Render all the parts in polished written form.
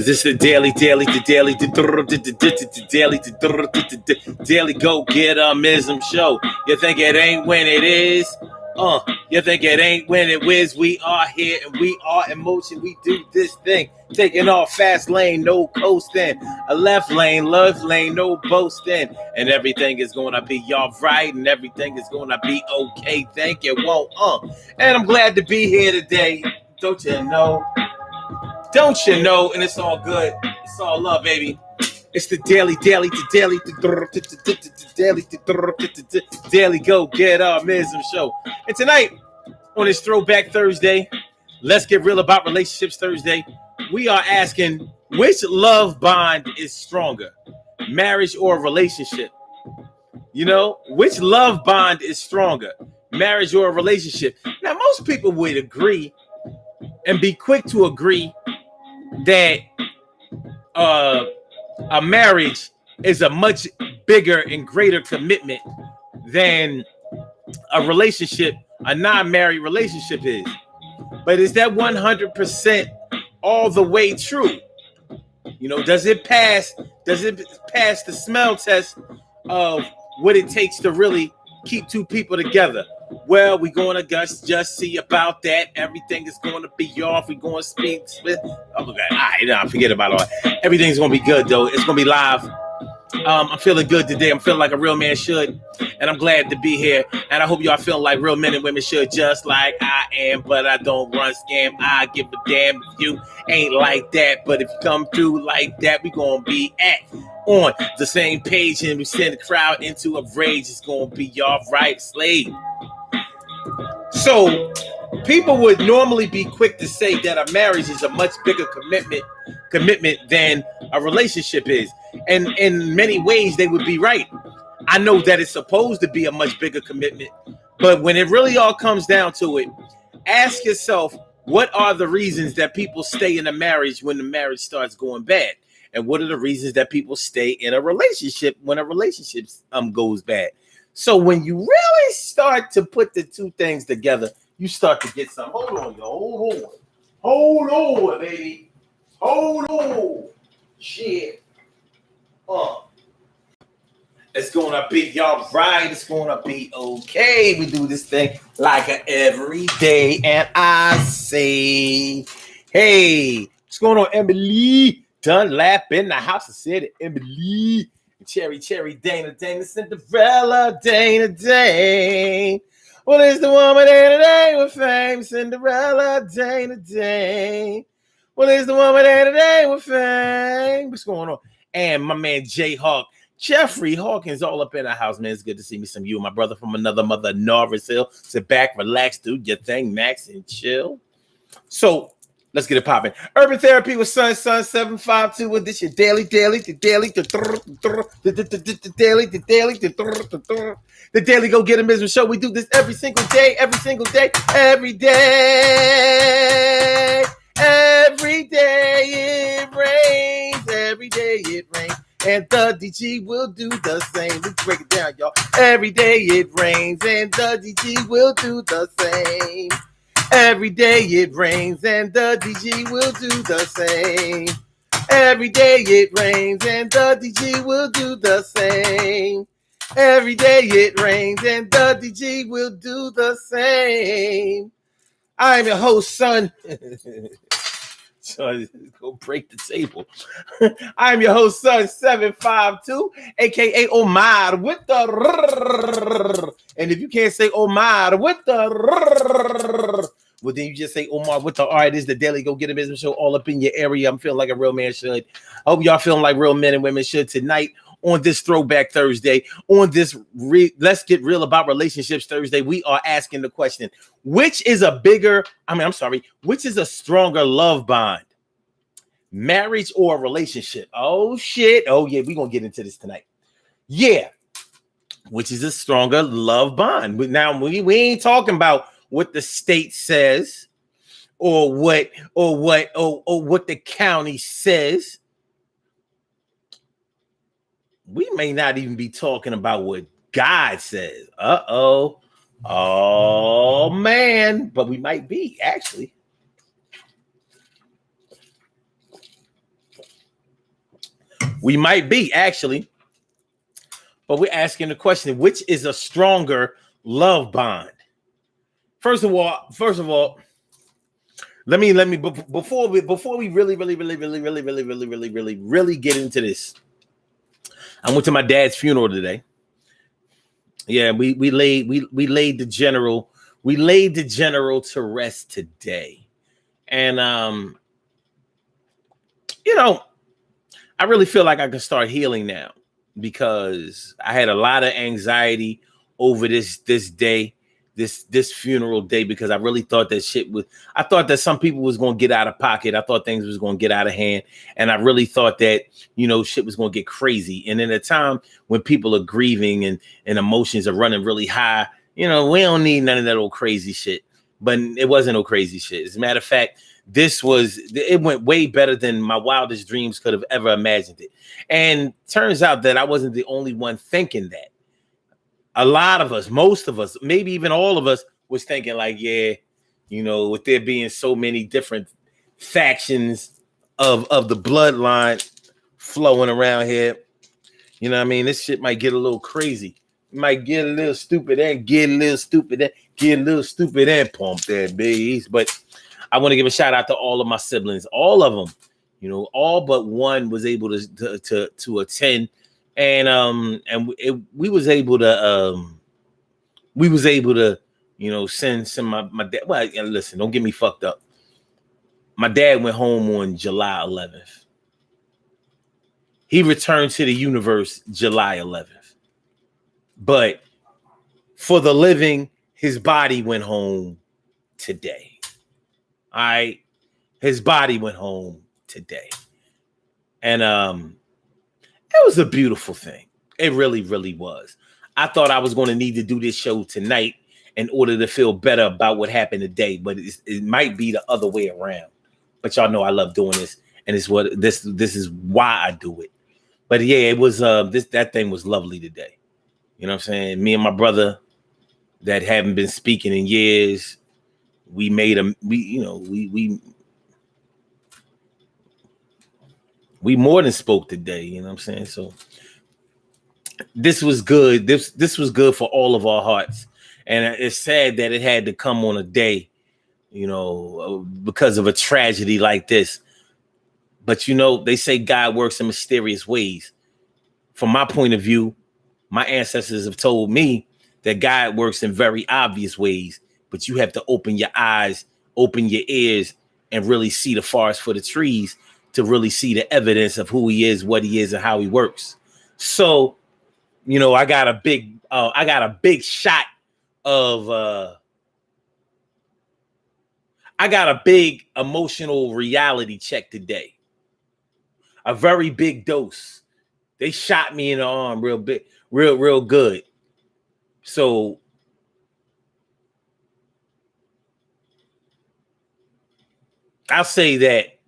This is the daily go get mism show. You think it ain't when it is? You think it ain't when it is? We are here and we are in motion. We do this thing, taking off fast lane, no coasting. A left lane, no boasting, and everything is gonna be all right, and everything is gonna be okay. Thank you, won't And I'm glad to be here today. Don't you know? Don't you know? And it's all good. It's all love, baby. It's the daily go get mism show. And tonight, on this Throwback Thursday, let's get real about relationships Thursday. We are asking, which love bond is stronger, marriage or relationship? You know, which love bond is stronger, marriage or a relationship? Now, most people would agree and be quick to agree that a marriage is a much bigger and greater commitment than a relationship, a non-married relationship is. But is that 100% all the way true? You know, does it pass the smell test of what it takes to really keep two people together? Well, we're going to just see about that. Everything is going to be off. We're going to speak. Oh, okay. All right, forget about all that. Everything's going to be good, though. It's going to be live. I'm feeling good today. I'm feeling like a real man should. And I'm glad to be here. And I hope y'all feeling like real men and women should, just like I am. But I don't run scam. I give a damn if you ain't like that. But if you come through like that, we going to be on the same page. And we send the crowd into a rage. It's going to be all right, slave. So people would normally be quick to say that a marriage is a much bigger commitment than a relationship is. And in many ways, they would be right. I know that it's supposed to be a much bigger commitment, but when it really all comes down to it, ask yourself, what are the reasons that people stay in a marriage when the marriage starts going bad? And what are the reasons that people stay in a relationship when a relationship goes bad? So when you really start to put the two things together, you start to get some. Hold on, yo. Hold on, baby. Hold on. Shit. It's gonna be all right. It's gonna be okay. We do this thing like every day, and I say, hey, what's going on, Emily Dunlap in the house? I said it, Emily. Cherry, Dana, Cinderella, Dane. Well, it's the woman today with fame, Cinderella, Dane. Well, it's the woman today with fame. What's going on? And my man Jay Hawk, Jeffrey Hawkins, all up in the house, man. It's good to see me. Some of you, my brother from another mother, Norris Hill. Sit back, relax, do your thing, Max, and chill. So let's get it popping. Urban Therapy with Sun 752. With this your daily, the daily go get a business show. We do this every single day. Every day it rains. Every day it rains. And the DG will do the same. Let's break it down, y'all. Every day it rains, and the DG will do the same. Every day it rains, and the DG will do the same. Every day it rains, and the DG will do the same. Every day it rains, and the DG will do the same. I'm your host, son. So go break the table. I'm your host, Son 752, aka Omar with the. And if you can't say Omar with the, well, then you just say Omar with the. All right, this is the Daily Go Get a Business Show all up in your area. I'm feeling like a real man should. I hope y'all feeling like real men and women should tonight on this Throwback Thursday. On this Let's Get Real About Relationships Thursday, we are asking the question, which is a stronger love bond? Marriage or a relationship? Oh, shit. Oh, yeah, we're going to get into this tonight. Yeah. Which is a stronger love bond? Now, we ain't talking about what the state says or what the county says. We may not even be talking about what God says. Oh, man. But we might be, actually. We might be actually, but we're asking the question: which is a stronger love bond? First of all, let me before we really get into this. I went to my dad's funeral today. Yeah, we laid the general to rest today, and you know, I really feel like I can start healing now because I had a lot of anxiety over this day, this funeral day, because I really thought that I thought that some people was going to get out of pocket. I thought things was going to get out of hand. And I really thought that, shit was going to get crazy. And in a time when people are grieving and emotions are running really high, we don't need none of that old crazy shit. But it wasn't no crazy shit. As a matter of fact, it went way better than my wildest dreams could have ever imagined it. And turns out that I wasn't the only one thinking that. A lot of us, most of us, maybe even all of us was thinking like, yeah, with there being so many different factions of the bloodline flowing around here, this shit might get a little crazy. It might get a little stupid and get a little stupid and pump that bass. But I want to give a shout out to all of my siblings, all of them, all but one was able to attend. And we was able to send my dad. Well, listen, don't get me fucked up. My dad went home on July 11th. He returned to the universe July 11th. But for the living, his body went home today. All right. His body went home today. And it was a beautiful thing. It really, really was. I thought I was going to need to do this show tonight in order to feel better about what happened today, but it might be the other way around. But y'all know I love doing this, and it's what this is why I do it. But yeah, it was that thing was lovely today. You know what I'm saying? Me and my brother that haven't been speaking in years, we more than spoke today, you know what I'm saying? So this was good. This was good for all of our hearts. And it's sad that it had to come on a day, because of a tragedy like this. But they say God works in mysterious ways. From my point of view, my ancestors have told me that God works in very obvious ways, but you have to open your eyes, open your ears, and really see the forest for the trees to really see the evidence of who he is, what he is, and how he works. So, I got a big shot of I got a big emotional reality check today. A very big dose. They shot me in the arm real big, real good. So I'll say that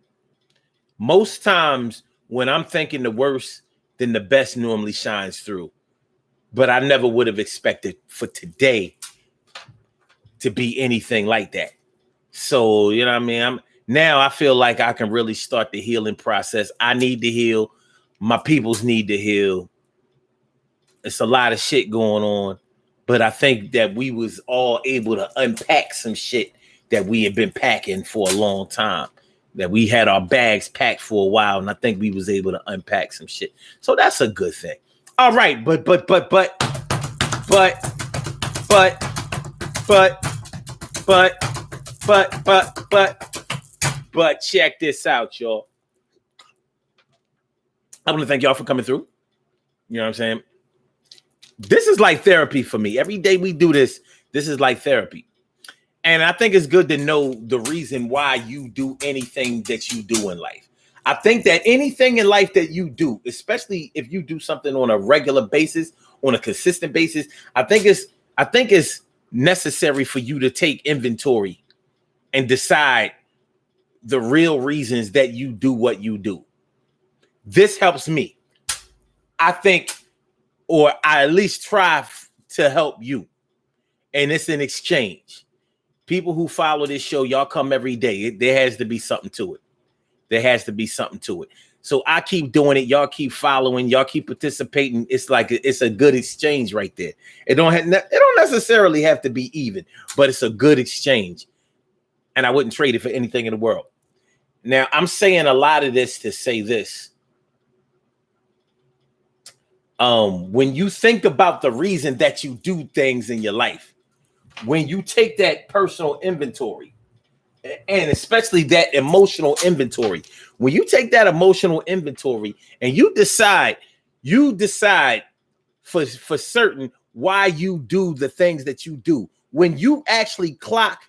most times when I'm thinking the worst, then the best normally shines through. But I never would have expected for today to be anything like that. So, you know what I mean? I feel like I can really start the healing process. I need to heal. My peoples need to heal. It's a lot of shit going on. But I think that we was all able to unpack some shit that we had been packing for a long time. That we had our bags packed for a while. And I think we was able to unpack some shit. So that's a good thing. All right. But check this out, y'all. I want to thank y'all for coming through. You know what I'm saying? This is like therapy for me. Every day we do this, this is like therapy. And I think it's good to know the reason why you do anything that you do in life. I think that anything in life that you do, especially if you do something on a regular basis, on a consistent basis, I think it's necessary for you to take inventory and decide the real reasons that you do what you do. This helps me. I think, or I at least try to help you. And it's an exchange. People who follow this show, y'all come every day. There has to be something to it. There has to be something to it. So I keep doing it. Y'all keep following. Y'all keep participating. It's like it's a good exchange right there. It don't necessarily have to be even, but it's a good exchange. And I wouldn't trade it for anything in the world. Now, I'm saying a lot of this to say this. When you think about the reason that you do things in your life, when you take that personal inventory, and especially that emotional inventory, when you take that emotional inventory and you decide for certain why you do the things that you do, when you actually clock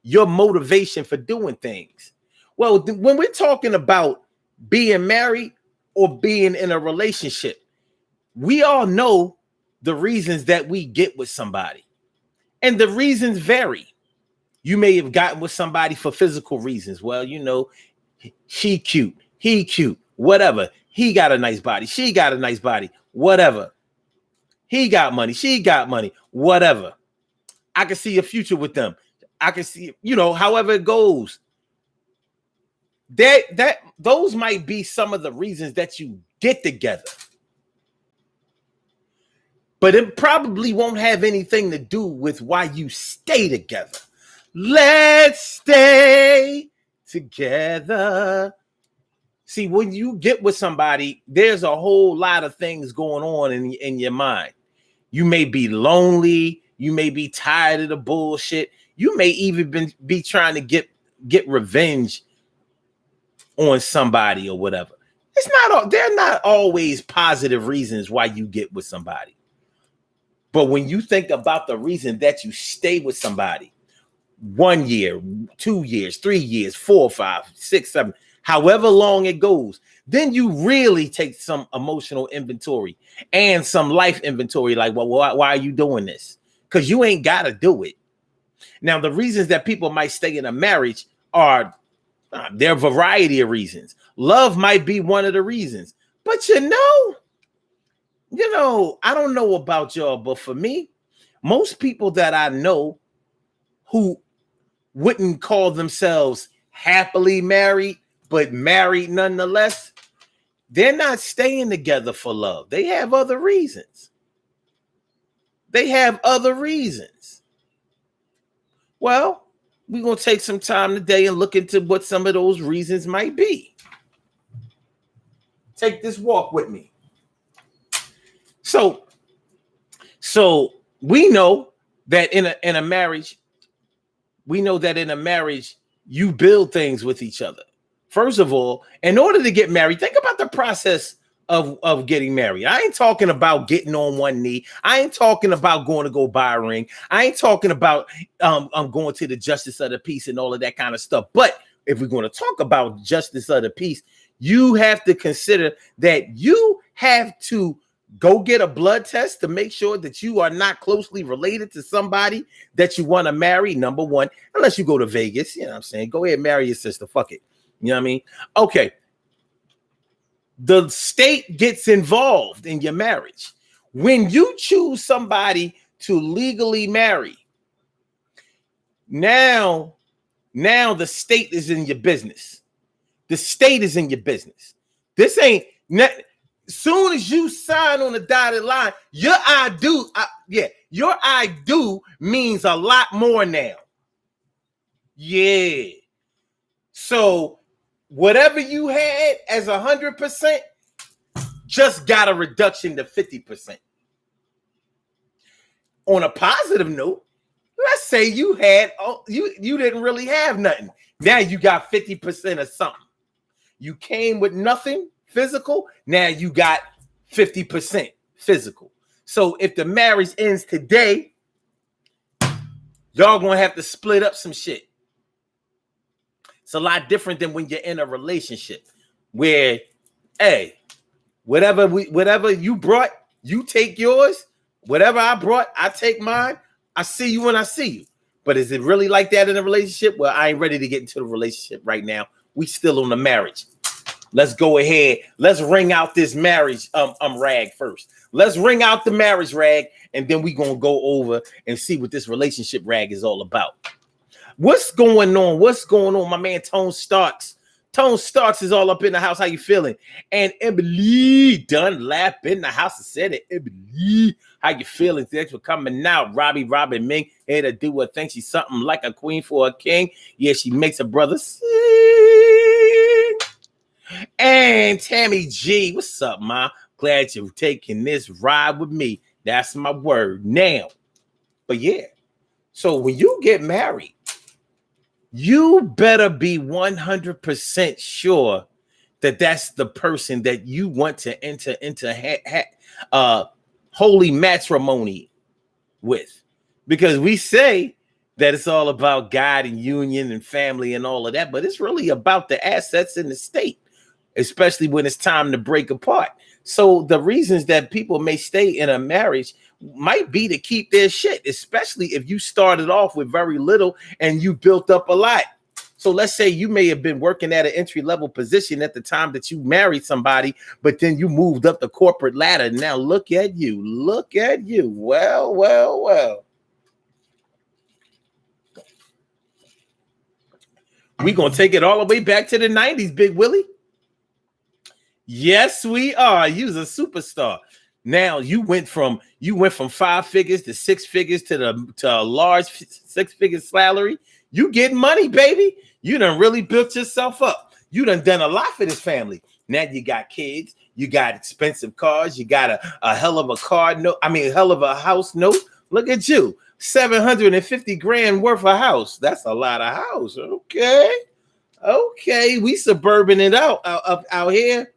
your motivation for doing things. Well, when we're talking about being married or being in a relationship, we all know the reasons that we get with somebody, and the reasons vary. You may have gotten with somebody for physical reasons. Well, you know, she cute, he cute, whatever. He got a nice body, she got a nice body, whatever. He got money, she got money, whatever. I can see a future with them. I can see, you know, however it goes. Those might be some of the reasons that you get together. But it probably won't have anything to do with why you stay together. Let's stay together. See, when you get with somebody, there's a whole lot of things going on in your mind. You may be lonely. You may be tired of the bullshit. You may even be trying to get revenge on somebody or whatever. They're not always positive reasons why you get with somebody. But when you think about the reason that you stay with somebody, 1 year, 2 years, 3 years, 4, 5, 6, 7, however long it goes, then you really take some emotional inventory and some life inventory. Like, well, why are you doing this? Because you ain't got to do it. Now, the reasons that people might stay in a marriage are there are a variety of reasons. Love might be one of the reasons. But you know, I don't know about y'all, but for me, most people that I know who wouldn't call themselves happily married, but married nonetheless, they're not staying together for love. They have other reasons. Well, we're going to take some time today and look into what some of those reasons might be. Take this walk with me. So we know that in a marriage, you build things with each other. First of all, in order to get married, think about the process of getting married. I ain't talking about getting on one knee. I ain't talking about going to go buy a ring. I ain't talking about going to the justice of the peace and all of that kind of stuff. But if we're going to talk about justice of the peace, you have to consider that you have to go get a blood test to make sure that you are not closely related to somebody that you want to marry, number one, unless you go to Vegas. You know what I'm saying? Go ahead and marry your sister. Fuck it. You know what I mean? Okay. The state gets involved in your marriage. When you choose somebody to legally marry, now the state is in your business. The state is in your business. This ain't soon as you sign on the dotted line, your I do means a lot more now. Yeah. So whatever you had as 100% just got a reduction to 50%. On a positive note, let's say you didn't really have nothing. Now you got 50% of something. You came with nothing physical. Now you got 50% physical. So if the marriage ends today, y'all gonna have to split up some shit. It's a lot different than when you're in a relationship where, hey, whatever you brought, you take yours. Whatever I brought, I take mine. I see you when I see you. But is it really like that in a relationship? Well, I ain't ready to get into the relationship right now. We still on the marriage. Let's go ahead. Let's ring out this marriage rag first. Let's ring out the marriage rag, and then we're gonna go over and see what this relationship rag is all about. What's going on? My man Tone Starks Tone Starks is all up in the house. How you feeling? And Emily Dunlap in the house. I said it. Emily, how you feeling? Thanks for coming out. Robbie Robin Ming here to do her thing. She's something like a queen for a king. Yeah, she makes her brother sing. And Tammy G, what's up, ma? Glad you're taking this ride with me. That's my word now. But yeah, so when you get married, you better be 100% sure that that's the person that you want to enter into holy matrimony with. Because we say that it's all about God and union and family and all of that, but it's really about the assets in the state, especially when it's time to break apart. So the reasons that people may stay in a marriage might be to keep their shit, especially if you started off with very little and you built up a lot. So let's say you may have been working at an entry-level position at the time that you married somebody, but then you moved up the corporate ladder. Now look at you. Look at you. Well. We're going to take it all the way back to the 90s, Big Willie. Yes, we are. You're a superstar. Now you went from 5 figures to 6 figures to a large 6-figure salary. You getting money, baby. You done really built yourself up. You done a lot for this family. Now you got kids. You got expensive cars. You got a hell of a car note. I mean, a hell of a house note. Look at you. 750 grand worth of house. That's a lot of house. Okay. We suburban it out here.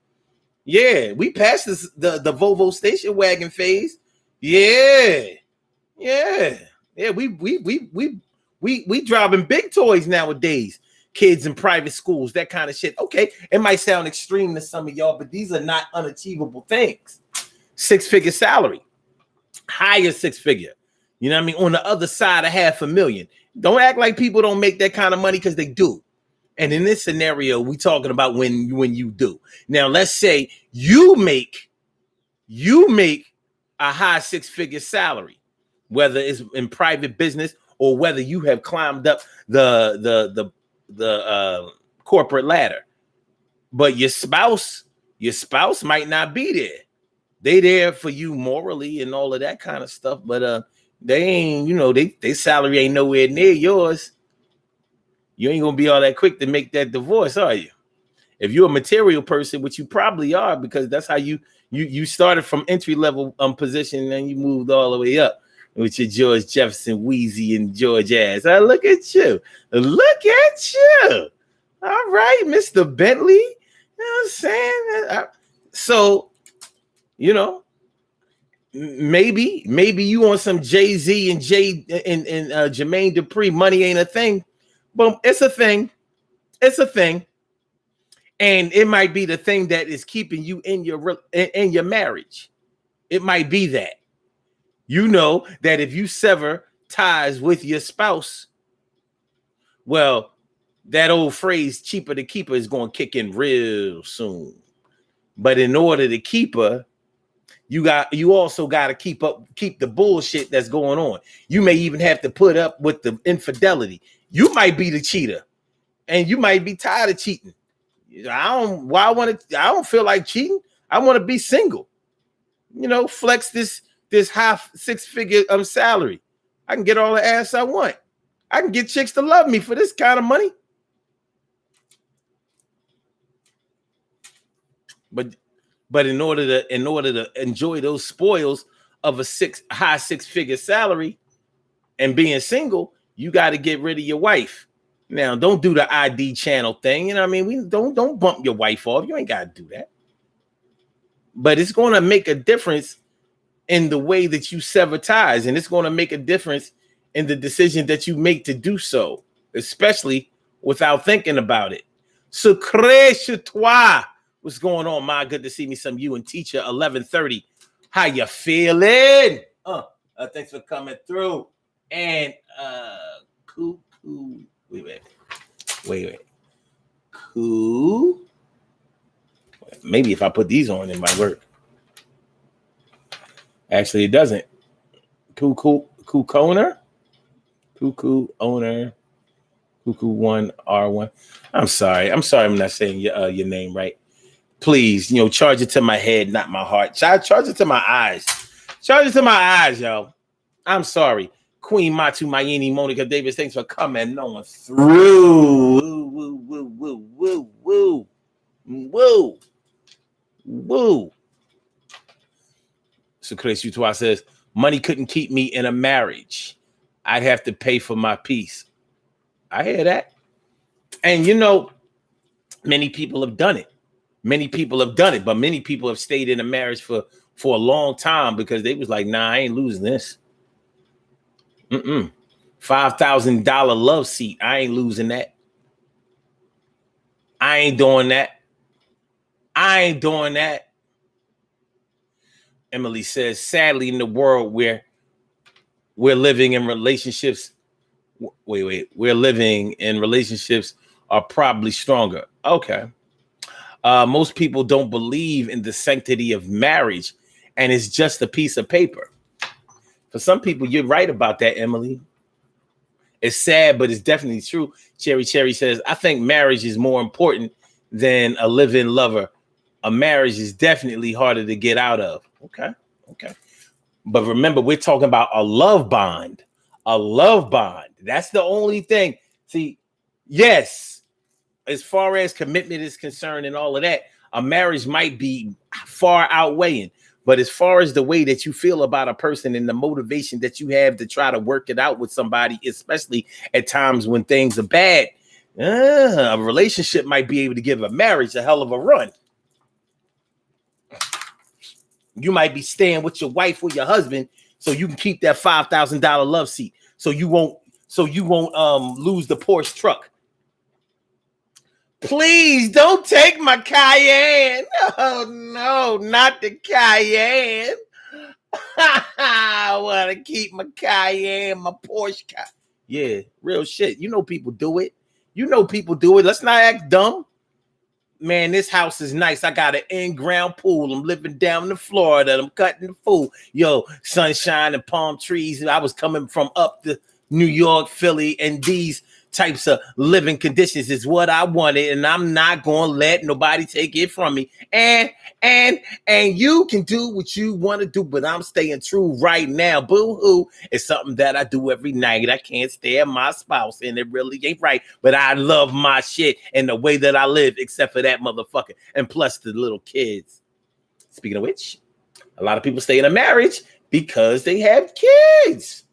Yeah, we passed the Volvo station wagon phase. Yeah. We driving big toys nowadays. Kids in private schools, that kind of shit. Okay, it might sound extreme to some of y'all, but these are not unachievable things. 6-figure salary, higher 6-figure. You know what I mean? On the other side of $500,000. Don't act like people don't make that kind of money, because they do. And in this scenario, we talking about when you do. Now, let's say you make a high 6-figure salary, whether it's in private business or whether you have climbed up the corporate ladder. But your spouse might not be there. They there for you morally and all of that kind of stuff, but they ain't, they salary ain't nowhere near yours. You ain't gonna be all that quick to make that divorce, are you? If you're a material person, which you probably are, because that's how you started from entry-level position and then you moved all the way up with your George Jefferson, Wheezy, and George ass. Look at you. Look at you. All right, Mr. Bentley. You know what I'm saying? So, maybe you on some Jay-Z and Jermaine Dupri, money ain't a thing. But it's a thing. It's a thing. And it might be the thing that is keeping you in your marriage. It might be that. You know that if you sever ties with your spouse, well, that old phrase, cheaper to keep her, is going to kick in real soon. But in order to keep her, you also got to keep the bullshit that's going on. You may even have to put up with the infidelity. You might be the cheater, and you might be tired of cheating. I don't feel like cheating. I want to be single. Flex this high 6-figure salary. I can get all the ass I want. I can get chicks to love me for this kind of money. But in order to enjoy those spoils of a high 6-figure salary and being single, you got to get rid of your wife. Now, don't do the ID channel thing. You know what I mean? We don't bump your wife off. You ain't got to do that. But it's going to make a difference in the way that you sever ties, and it's going to make a difference in the decision that you make to do so, especially without thinking about it. Sucré chez toi. What's going on, Ma? Good to see me. Some you and teacher 1130. How you feeling? Thanks for coming through. And cool. Wait. Cool. Maybe if I put these on, it might work. Actually, it doesn't. Cuckoo owner. Cuckoo1R1. I'm sorry. I'm not saying your name right. Please, charge it to my head, not my heart. Charge it to my eyes. Charge it to my eyes, yo. I'm sorry. Queen Matu Mayini Monica Davis, thanks for coming on through. Woo, woo, woo, woo, woo, woo, woo. So Chris Utois says, money couldn't keep me in a marriage. I'd have to pay for my peace. I hear that. And many people have done it. Many people have done it, but many people have stayed in a marriage for a long time because they was like, nah, I ain't losing this. $5,000 love seat. I ain't losing that. I ain't doing that. I ain't doing that. Emily says, sadly, in the world where we're living in relationships, we're living in relationships are probably stronger. Okay. Most people don't believe in the sanctity of marriage, and it's just a piece of paper. For some people, you're right about that, Emily. It's sad, but it's definitely true. Cherry says, I think marriage is more important than a live-in lover. A marriage is definitely harder to get out of. Okay. But remember, we're talking about a love bond. A love bond. That's the only thing. See, yes, as far as commitment is concerned and all of that, a marriage might be far outweighing. But as far as the way that you feel about a person and the motivation that you have to try to work it out with somebody, especially at times when things are bad, a relationship might be able to give a marriage a hell of a run. You might be staying with your wife or your husband so you can keep that $5,000 love seat. So you won't lose the Porsche truck. Please don't take my Cayenne. Oh no, not the Cayenne. I want to keep my Cayenne, my Porsche. Yeah, real shit. People do it. Let's not act dumb. Man, this house is nice. I got an in-ground pool. I'm living down in Florida. I'm cutting the food. Yo, sunshine and palm trees. I was coming from up to New York, Philly, and these types of living conditions is what I wanted, and I'm not going to let nobody take it from me. And you can do what you want to do, but I'm staying true right now. Boo-hoo. It's something that I do every night. I can't stand my spouse, and it really ain't right, but I love my shit and the way that I live, except for that motherfucker, and plus the little kids. Speaking of which, a lot of people stay in a marriage because they have kids.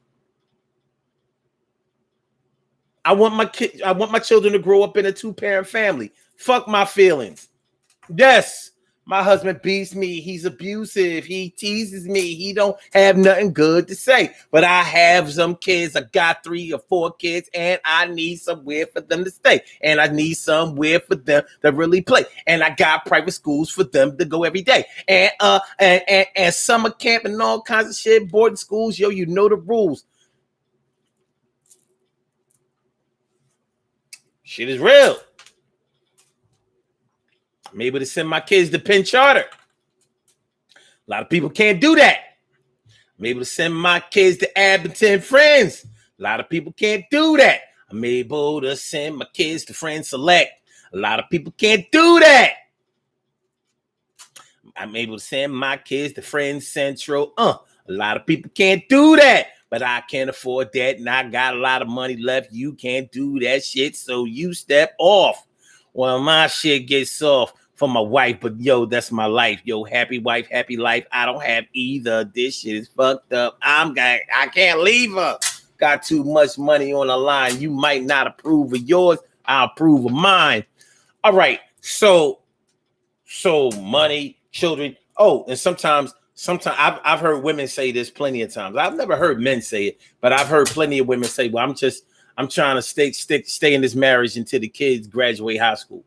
I want my children to grow up in a 2-parent family. Fuck my feelings. Yes, my husband beats me. He's abusive. He teases me. He don't have nothing good to say. But I have some kids. I got 3 or 4 kids, and I need somewhere for them to stay. And I need somewhere for them to really play. And I got private schools for them to go every day. And summer camp and all kinds of shit. Boarding schools, yo, you know the rules. Shit is real. I'm able to send my kids to Penn Charter. A lot of people can't do that. I'm able to send my kids to Abington Friends. A lot of people can't do that. I'm able to send my kids to Friends Select. A lot of people can't do that. I'm able to send my kids to Friends Central. A lot of people can't do that. But I can't afford that, and I got a lot of money left. You can't do that shit, so you step off. Well, my shit gets off for my wife, but yo, that's my life. Yo, happy wife, happy life. I don't have either. This shit is fucked up. I can't leave her. Got too much money on the line. You might not approve of yours. I'll approve of mine. All right. So money, children. Oh, and sometimes I've heard women say this plenty of times. I've never heard men say it, but I've heard plenty of women say, well, I'm trying to stay in this marriage until the kids graduate high school.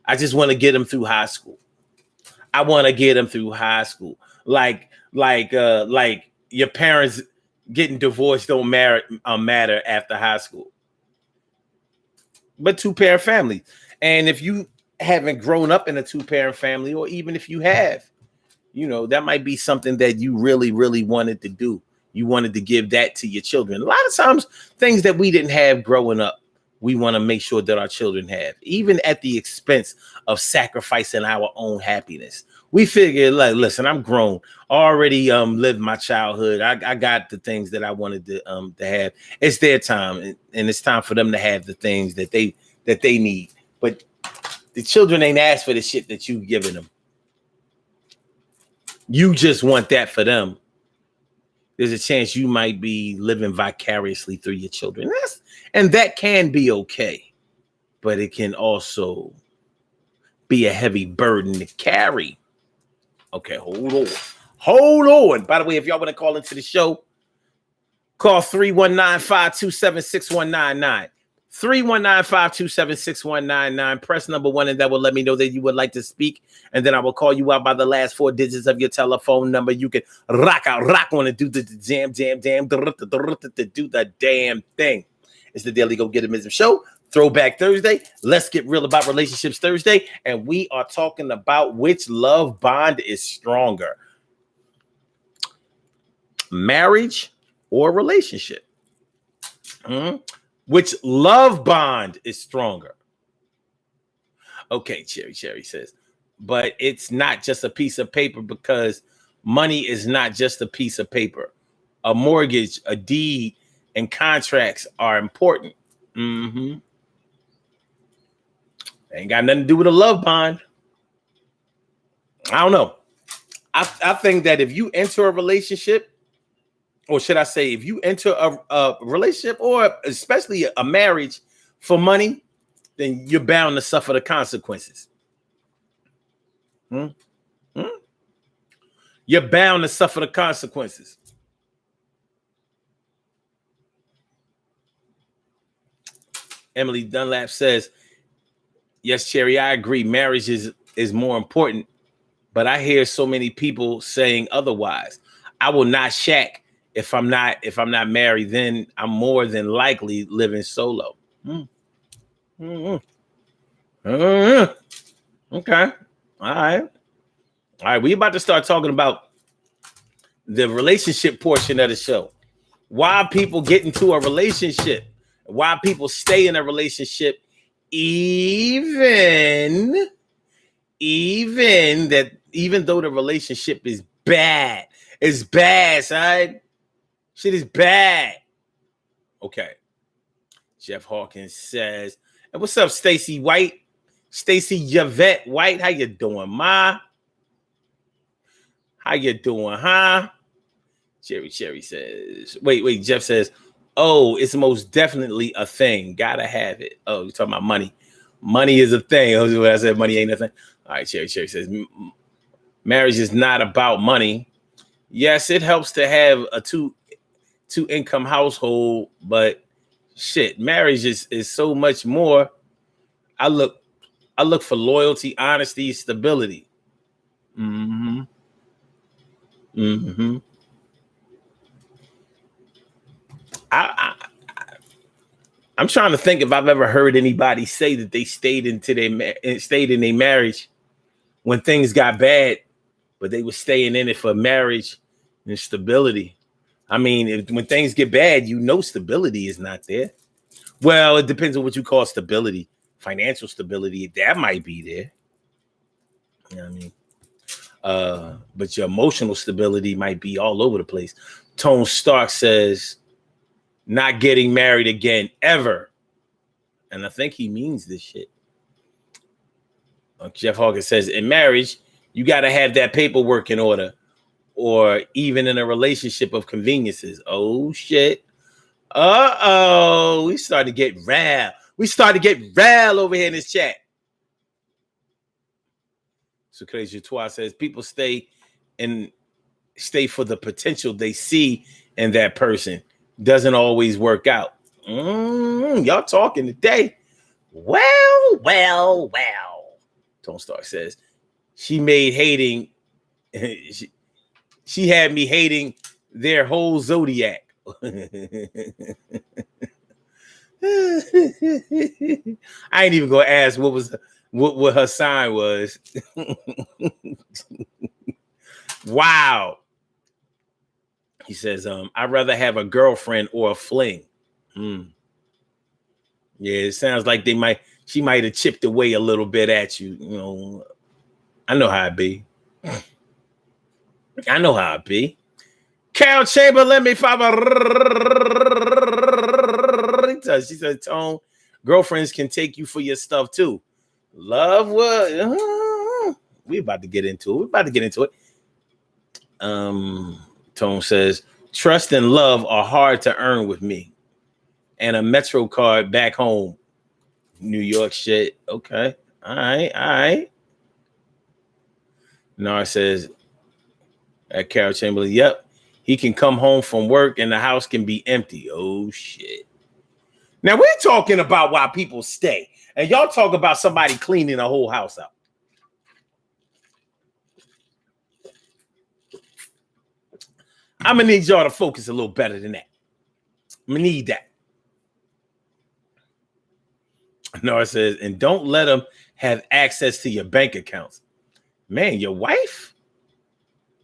I just want to get them through high school. I want to get them through high school. Like your parents getting divorced don't matter after high school. But 2-parent families. And if you haven't grown up in a 2-parent family, or even if you have, that might be something that you really, really wanted to do. You wanted to give that to your children. A lot of times, things that we didn't have growing up, we want to make sure that our children have, even at the expense of sacrificing our own happiness. We figured, like, listen, I'm grown, already lived my childhood. I got the things that I wanted to have. It's their time, and it's time for them to have the things that they need. But the children ain't asked for the shit that you've given them. You just want that for them. There's a chance you might be living vicariously through your children. And that can be okay, but it can also be a heavy burden to carry. Okay, hold on. By the way, if y'all want to call into the show, call 319-527-6199. 319-527-6199. Press number 1, and that will let me know that you would like to speak. And then I will call you out by the last 4 digits of your telephone number. You can rock on and do the damn, do the damn thing. It's the Daily Go Getimism Show. Throwback Thursday. Let's get real about relationships Thursday. And we are talking about which love bond is stronger. Marriage or relationship? Which love bond is stronger? Okay, Cherry says, but it's not just a piece of paper, because money is not just a piece of paper. A mortgage, a deed, and contracts are important. Ain't got nothing to do with a love bond. I don't know. I think that if you enter a relationship, or should I say, if you enter a relationship, or especially a marriage for money, then you're bound to suffer the consequences. You're bound to suffer the consequences. Emily Dunlap says, yes, Cherry, I agree. Marriage is more important, but I hear so many people saying otherwise. I will not shack if I'm not married. Then I'm more than likely living solo. Okay. All right. We about to start talking about the relationship portion of the show. Why people get into a relationship. Why people stay in a relationship even though the relationship is bad. It's bad, side. Shit is bad. Okay. Jeff Hawkins says, and what's up, Stacy White? Stacy Yvette White, how you doing, ma? How you doing, huh? Cherry says, wait, Jeff says, oh, it's most definitely a thing. Gotta have it. Oh, you're talking about money. Money is a thing. Oh, I said money ain't a thing. All right, Cherry says, marriage is not about money. Yes, it helps to have a two income household, but shit, marriage is so much more. I look for loyalty, honesty, stability. I'm trying to think if I've ever heard anybody say that they stayed in their marriage when things got bad, but they were staying in it for marriage and stability. I mean, when things get bad, stability is not there. Well, it depends on what you call stability. Financial stability, that might be there. You know what I mean? But your emotional stability might be all over the place. Tone Stark says, not getting married again, ever. And I think he means this shit. Jeff Hawkins says, in marriage, you got to have that paperwork in order, or even in a relationship of conveniences. Oh, shit. We started to get real. Over here in this chat. So Crazy Twa says, people stay for the potential they see in that person. Doesn't always work out. Y'all talking today. Well. Tone Stark says, she made hating. She had me hating their whole zodiac. I ain't even gonna ask what her sign was. Wow. He says, I'd rather have a girlfriend or a fling. Yeah, it sounds like she might have chipped away a little bit at you. You know, I know how it be. I know how it be. Carol Chamberlain, me father. She said, Tone, girlfriends can take you for your stuff too. Love what? We about to get into it. Tone says, trust and love are hard to earn with me. And a Metro card back home. New York shit. Okay. All right. Nar says, at Carol Chamberlain, yep. He can come home from work and the house can be empty. Oh, shit. Now, we're talking about why people stay. And y'all talk about somebody cleaning a whole house out. I'm going to need y'all to focus a little better than that. I'm going to need that. Nora says, and don't let them have access to your bank accounts. Man, your wife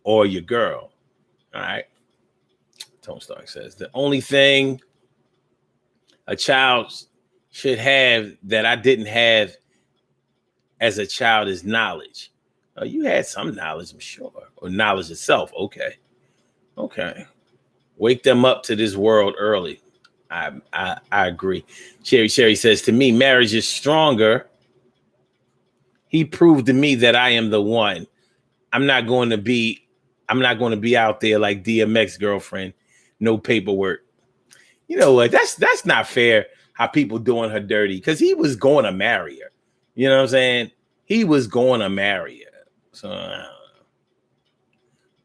or your girl? All right. Tone Stark says, the only thing a child should have that I didn't have as a child is knowledge. You had some knowledge, I'm sure, or knowledge itself. Okay. Wake them up to this world early. I agree. Sherry says, to me, marriage is stronger. He proved to me that I am the one. I'm not going to be out there like DMX girlfriend. No paperwork. You know what? That's not fair how people doing her dirty, because he was going to marry her. You know what I'm saying? He was going to marry her. So I don't know.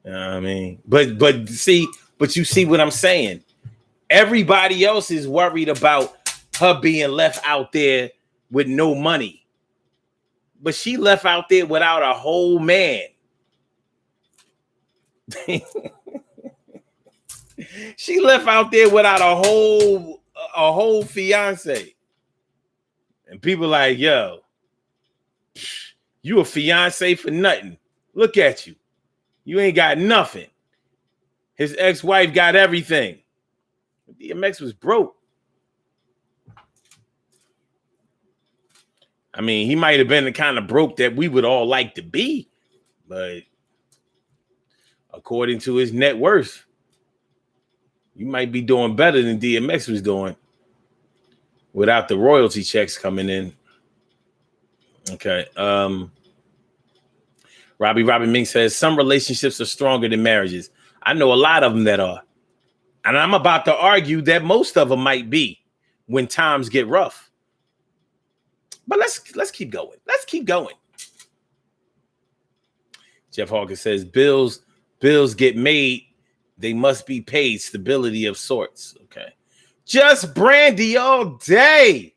You know what I mean? But you see what I'm saying? Everybody else is worried about her being left out there with no money. But she left out there without a whole man. She left out there without a whole fiance. And people like, yo, you a fiance for nothing. Look at you. You ain't got nothing. His ex-wife got everything. DMX was broke. I mean, he might have been the kind of broke that we would all like to be, but according to his net worth, you might be doing better than DMX was doing without the royalty checks coming in. Okay. Robbie Mink says, some relationships are stronger than marriages. I know a lot of them that are. And I'm about to argue that most of them might be when times get rough. But let's keep going. Jeff Hawkins says, bills get made. They must be paid. Stability of sorts. Okay. Just Brandy all day.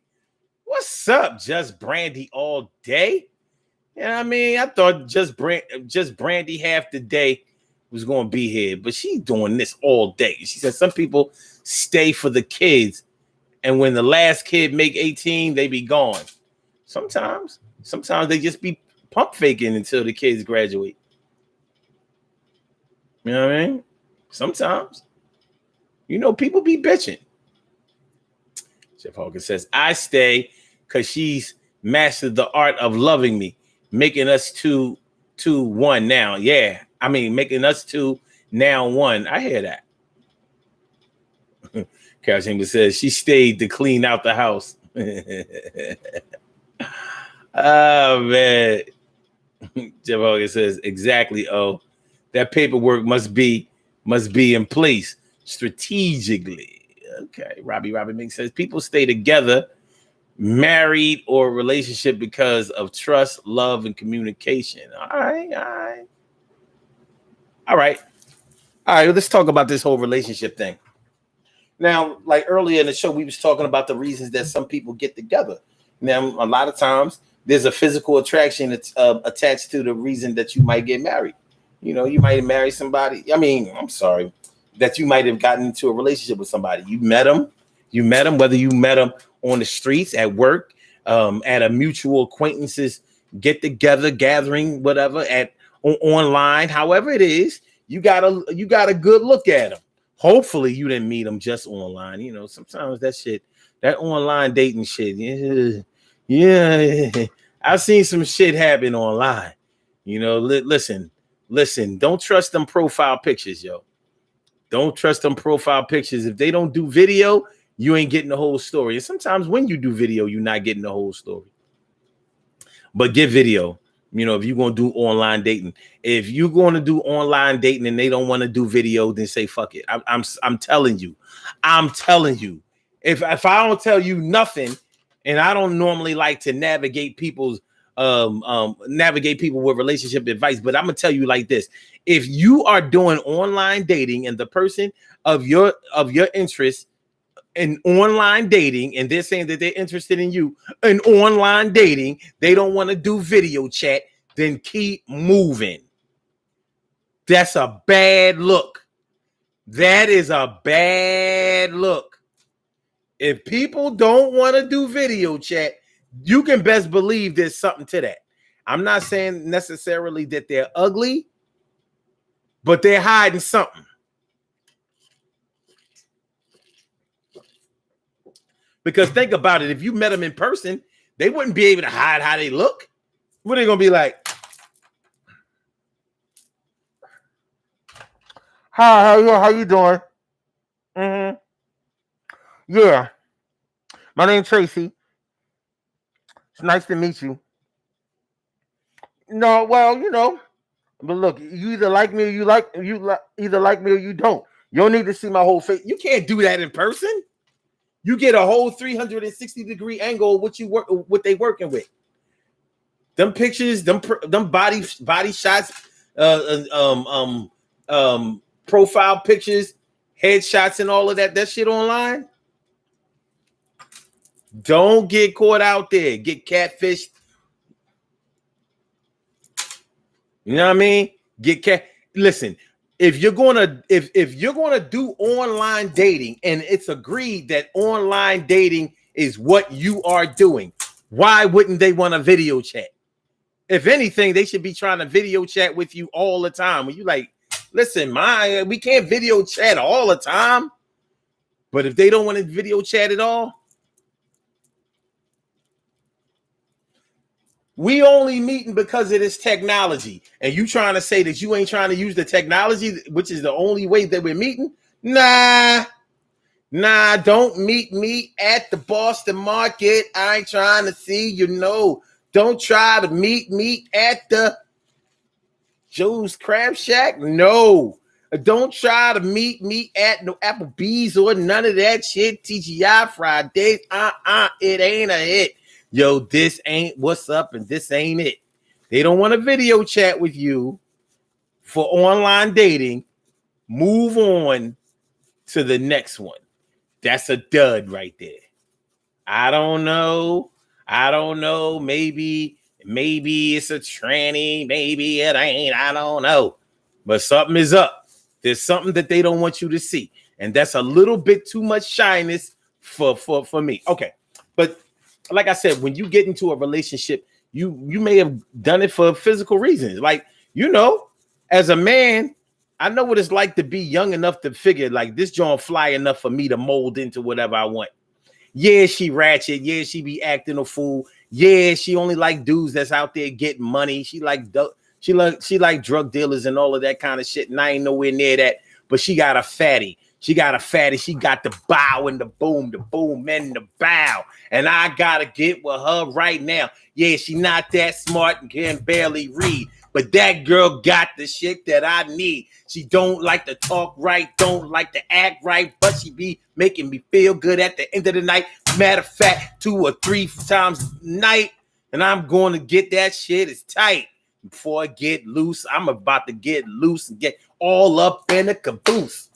What's up, Just Brandy all day? You know what I mean? I thought just Brandy half the day was going to be here, but she's doing this all day. She said some people stay for the kids, and when the last kid make 18, they be gone. Sometimes they just be pump faking until the kids graduate. You know what I mean? Sometimes, people be bitching. Jeff Hawkins says, I stay because she's mastered the art of loving me, making us two one now. Yeah. I mean, making us two now one. I hear that. Carol Chambers says she stayed to clean out the house. Oh, man. Jeff Hawkins says, exactly. Oh, that paperwork must be in place strategically. Okay. Robbie Mink says people stay together, married or relationship because of trust, love, and communication. All right. Let's talk about this whole relationship thing. Now, like earlier in the show, we was talking about the reasons that some people get together. Now, a lot of times there's a physical attraction that's attached to the reason that you might get married. You might have married somebody. That you might have gotten into a relationship with somebody. You met them, whether you met them on the streets, at work, at a mutual acquaintances get together, gathering, whatever, online, however it is, you got a good look at them. Hopefully you didn't meet them just online. Sometimes that shit That online dating shit. Yeah. Yeah. I've seen some shit happen online. You know, listen. Don't trust them profile pictures, yo. Don't trust them profile pictures. If they don't do video, you ain't getting the whole story. And sometimes when you do video, you're not getting the whole story. But get video. You know, if you're going to do online dating, if you're going to do online dating and they don't want to do video, then say fuck it. I'm telling you. If I don't tell you nothing, and I don't normally like to navigate people's navigate people with relationship advice, but I'm gonna tell you like this: if you are doing online dating and the person of your interest in online dating, and they're saying that they're interested in you in online dating, they don't want to do video chat, then keep moving. That's a bad look. That is a bad look. If people don't want to do video chat, you can best believe there's something to that. I'm not saying necessarily that they're ugly, but they're hiding something. Because think about it. If you met them in person, they wouldn't be able to hide how they look. What are they going to be like? Hi, how you doing? Mm-hmm. Yeah. My name's Tracy. It's nice to meet you. No, well, you know, but look, you either like me or either like me or you don't. You don't need to see my whole face. You can't do that in person. You get a whole 360-degree angle of what they working with. Them pictures, them body shots, profile pictures, headshots, and all of that shit online. Don't get caught out there. Get catfished. You know what I mean? Listen, if you're gonna do online dating and it's agreed that online dating is what you are doing, why wouldn't they want a video chat? If anything, they should be trying to video chat with you all the time. When you like, listen, we can't video chat all the time. But if they don't want to video chat at all, we only meeting because of this technology. And you trying to say that you ain't trying to use the technology, which is the only way that we're meeting? Nah, don't meet me at the Boston Market. I ain't trying to see you. No, don't try to meet me at the Joe's Crab Shack. No, don't try to meet me at no Applebee's or none of that shit. TGI Fridays. It ain't a hit. Yo, this ain't what's up, and this ain't it. They don't want a video chat with you for online dating. Move on to the next one. That's a dud right there. I don't know. Maybe it's a tranny. Maybe it ain't. I don't know. But something is up. There's something that they don't want you to see. And that's a little bit too much shyness for me. Okay. But like I said, when you get into a relationship, you may have done it for physical reasons. Like, you know, as a man, I know what it's like to be young enough to figure like this joint fly enough for me to mold into whatever I want. Yeah, she ratchet. Yeah, she be acting a fool. Yeah, she only like dudes that's out there getting money. She like drug dealers and all of that kind of shit. And I ain't nowhere near that. But she got a fatty. She got the bow and the boom and the bow. And I gotta get with her right now. Yeah, she not that smart and can barely read. But that girl got the shit that I need. She don't like to talk right, don't like to act right, but she be making me feel good at the end of the night. Matter of fact, 2 or 3 times a night, and I'm going to get that shit. It's tight. Before I get loose, I'm about to get loose and get all up in the caboose.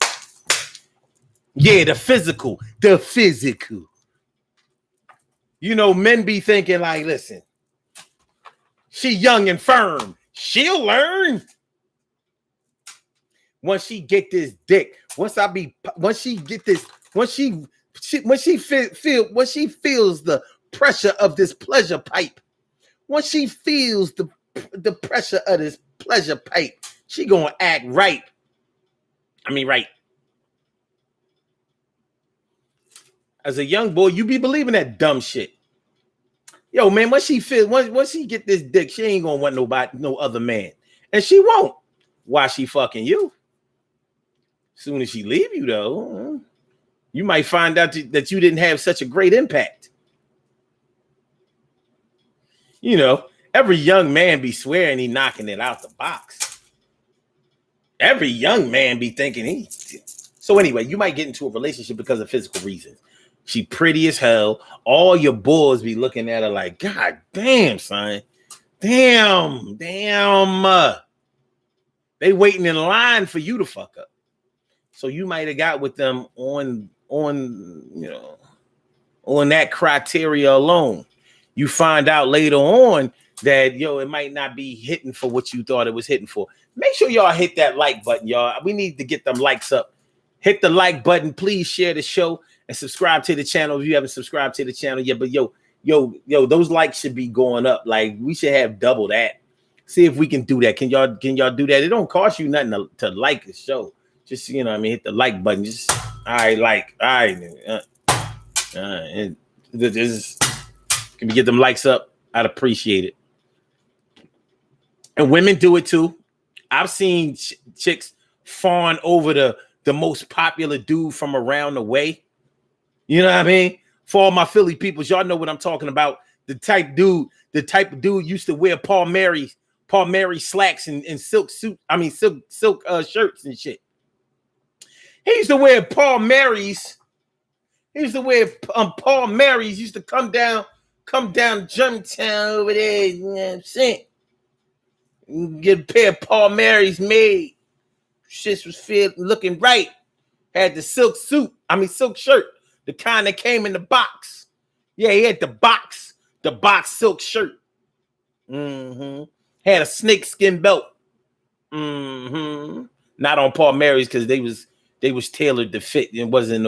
Yeah, the physical. You know, men be thinking like, listen, she young and firm. She'll learn. Once she get this dick, once she feels the pressure of this pleasure pipe, once she feels the pressure of this pleasure pipe, she gonna act right. I mean, right. As a young boy, you be believing that dumb shit. Yo, man, once she get this dick, she ain't gonna want no other man. And she won't. Why she fucking you? Soon as she leave you, though, you might find out that you didn't have such a great impact. You know, every young man be swearing he knocking it out the box. Every young man be thinking So anyway, you might get into a relationship because of physical reasons. She pretty as hell. All your boys be looking at her like, God damn, son. Damn. They waiting in line for you to fuck up. So you might have got with them on that criteria alone. You find out later on that, it might not be hitting for what you thought it was hitting for. Make sure y'all hit that like button, y'all. We need to get them likes up. Hit the like button. Please share the show and subscribe to the channel if you haven't subscribed to the channel yet. But those likes should be going up. Like, we should have double that. See if we can do that. Can y'all do that? It don't cost you nothing to like the show. Just, hit the like button. Just, all right. Can we get them likes up? I'd appreciate it. And women do it too. I've seen chicks fawn over the most popular dude from around the way. You know what I mean? For all my Philly peoples, y'all know what I'm talking about. The type of dude used to wear Paul Mary slacks and silk shirts and shit. He used to wear Paul Marys. Used to come down Germantown over there. You know what I'm saying? Get a pair of Paul Marys made. Shit was looking right. Had the silk shirt, the kind that came in the box. Yeah, he had the box silk shirt. Had a snakeskin belt. Not on Paul Marys because they was tailored to fit. It wasn't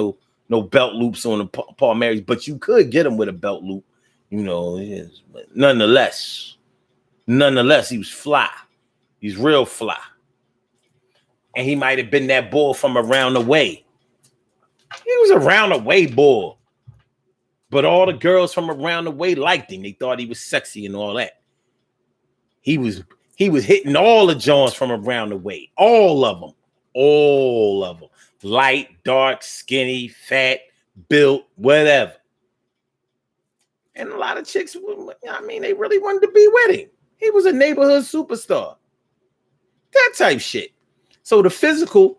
no belt loops on the Paul Marys, but you could get them with a belt loop. But nonetheless, he was fly. He's real fly. And he might have been that boy from around the way. He was around the way boy. But all the girls from around the way liked him. They thought he was sexy and all that. He was hitting all the joints from around the way. All of them. Light, dark, skinny, fat, built, whatever. And a lot of chicks, they really wanted to be with him. He was a neighborhood superstar. That type shit. So the physical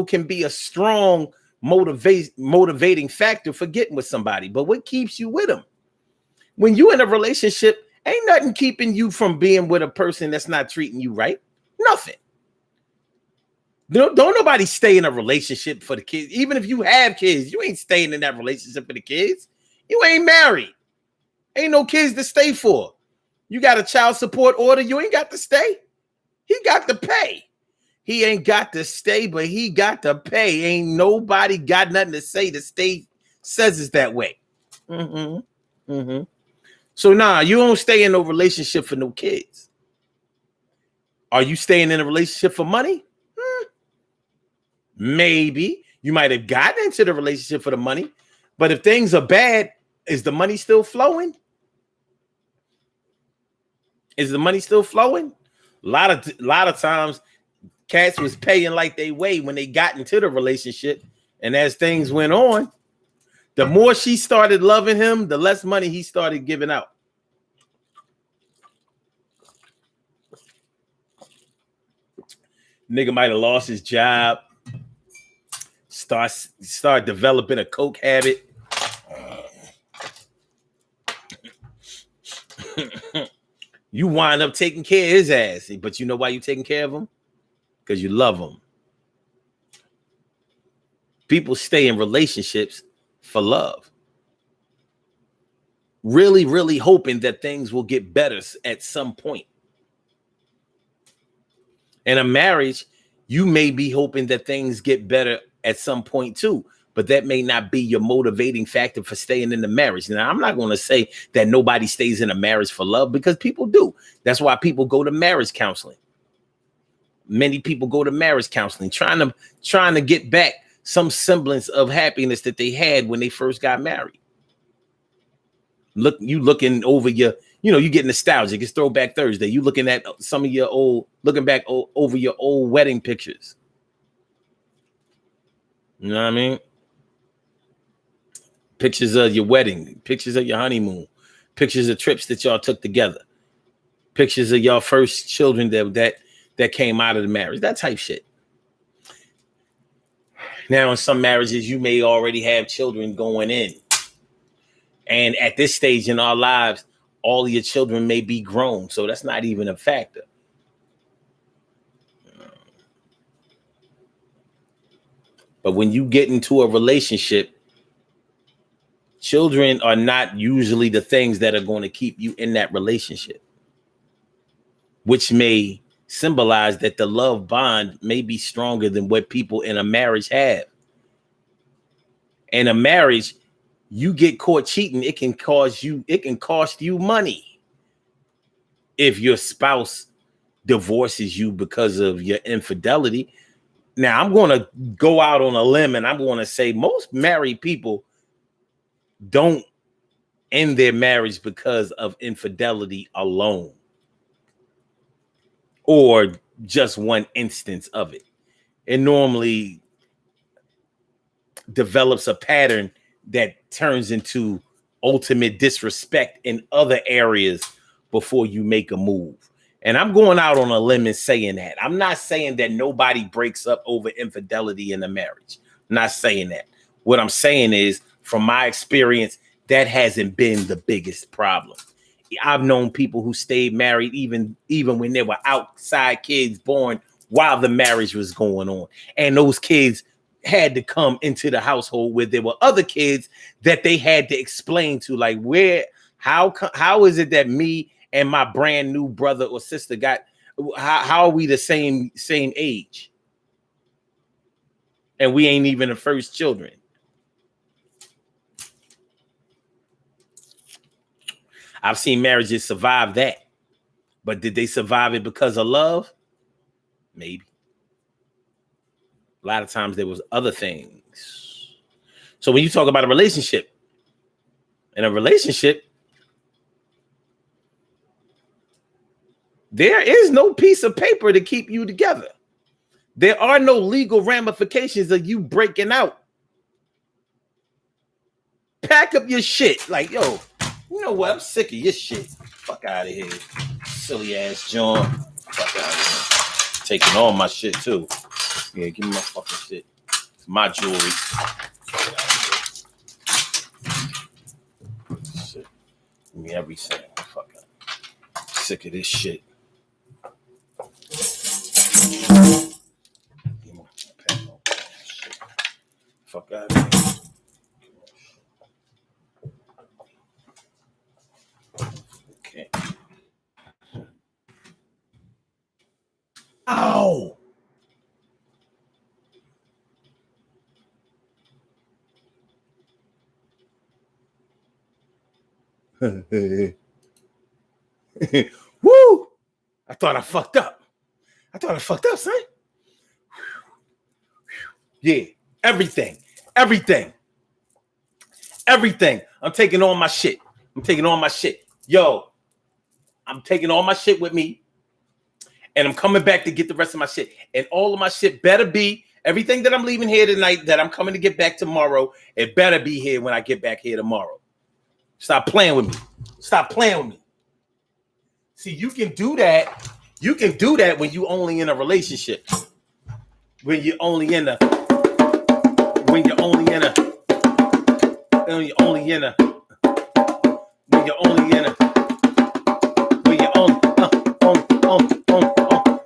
can be a strong motivating factor for getting with somebody. But what keeps you with them? When you're in a relationship, ain't nothing keeping you from being with a person that's not treating you right. Nothing. Don't nobody stay in a relationship for the kids. Even if you have kids, you ain't staying in that relationship for the kids. You ain't married. Ain't no kids to stay for. You got a child support order. You ain't got to stay. He got to pay. He ain't got to stay, but he got to pay. Ain't nobody got nothing to say. The state says it's that way. So you don't stay in no relationship for no kids. Are you staying in a relationship for money? Maybe. You might have gotten into the relationship for the money, but if things are bad, is the money still flowing? Is the money still flowing? A lot of times, cats was paying like they weigh when they got into the relationship, and as things went on, the more she started loving him, the less money he started giving out. Nigga might have lost his job, start developing a coke habit. You wind up taking care of his ass, but you know why you taking care of him? Because you love him. People stay in relationships for love. Really, really hoping that things will get better at some point. In a marriage, you may be hoping that things get better at some point too, but that may not be your motivating factor for staying in the marriage. Now, I'm not going to say that nobody stays in a marriage for love, because people do. That's why people go to marriage counseling. Many people go to marriage counseling, trying to get back some semblance of happiness that they had when they first got married. Look, you looking over your, you get nostalgic. It's Throwback Thursday. You looking at some of your looking back over your old wedding pictures. You know what I mean? Pictures of your wedding, pictures of your honeymoon, pictures of trips that y'all took together, pictures of your first children that came out of the marriage, that type shit. Now, in some marriages, you may already have children going in. And at this stage in our lives, all of your children may be grown. So that's not even a factor. But when you get into a relationship, children are not usually the things that are going to keep you in that relationship, which may symbolize that the love bond may be stronger than what people in a marriage have. In a marriage, you get caught cheating, it can cost you money. If your spouse divorces you because of your infidelity. Now, I'm going to go out on a limb and I'm going to say most married people don't end their marriage because of infidelity alone, or just one instance of it. It normally develops a pattern that turns into ultimate disrespect in other areas before you make a move. And I'm going out on a limb and saying that. I'm not saying that nobody breaks up over infidelity in a marriage. I'm not saying that. What I'm saying is, from my experience, that hasn't been the biggest problem. I've known people who stayed married even when there were outside kids born while the marriage was going on. And those kids had to come into the household where there were other kids that they had to explain to, like, how is it that me and my brand new brother or sister how are we the same age? And we ain't even the first children. I've seen marriages survive that. But did they survive it because of love? Maybe. A lot of times there was other things. So when you talk about a relationship, in a relationship, there is no piece of paper to keep you together. There are no legal ramifications of you breaking out. Pack up your shit. Like, yo, you know what? I'm sick of your shit. Fuck out of here. Silly ass John. Fuck out of here. Taking all my shit too. Yeah, give me my fucking shit. It's my jewelry. Shit. Give me everything. Fuck out. Sick of this shit. Fuck out of here. Okay. Ow! Woo! I thought I fucked up. Son. Yeah, everything. I'm taking all my shit. Yo, I'm taking all my shit with me. And I'm coming back to get the rest of my shit. And all of my shit better be, everything that I'm leaving here tonight that I'm coming to get back tomorrow, it better be here when I get back here tomorrow. Stop playing with me. See, you can do that. You can do that when you only in a relationship. When you're only in a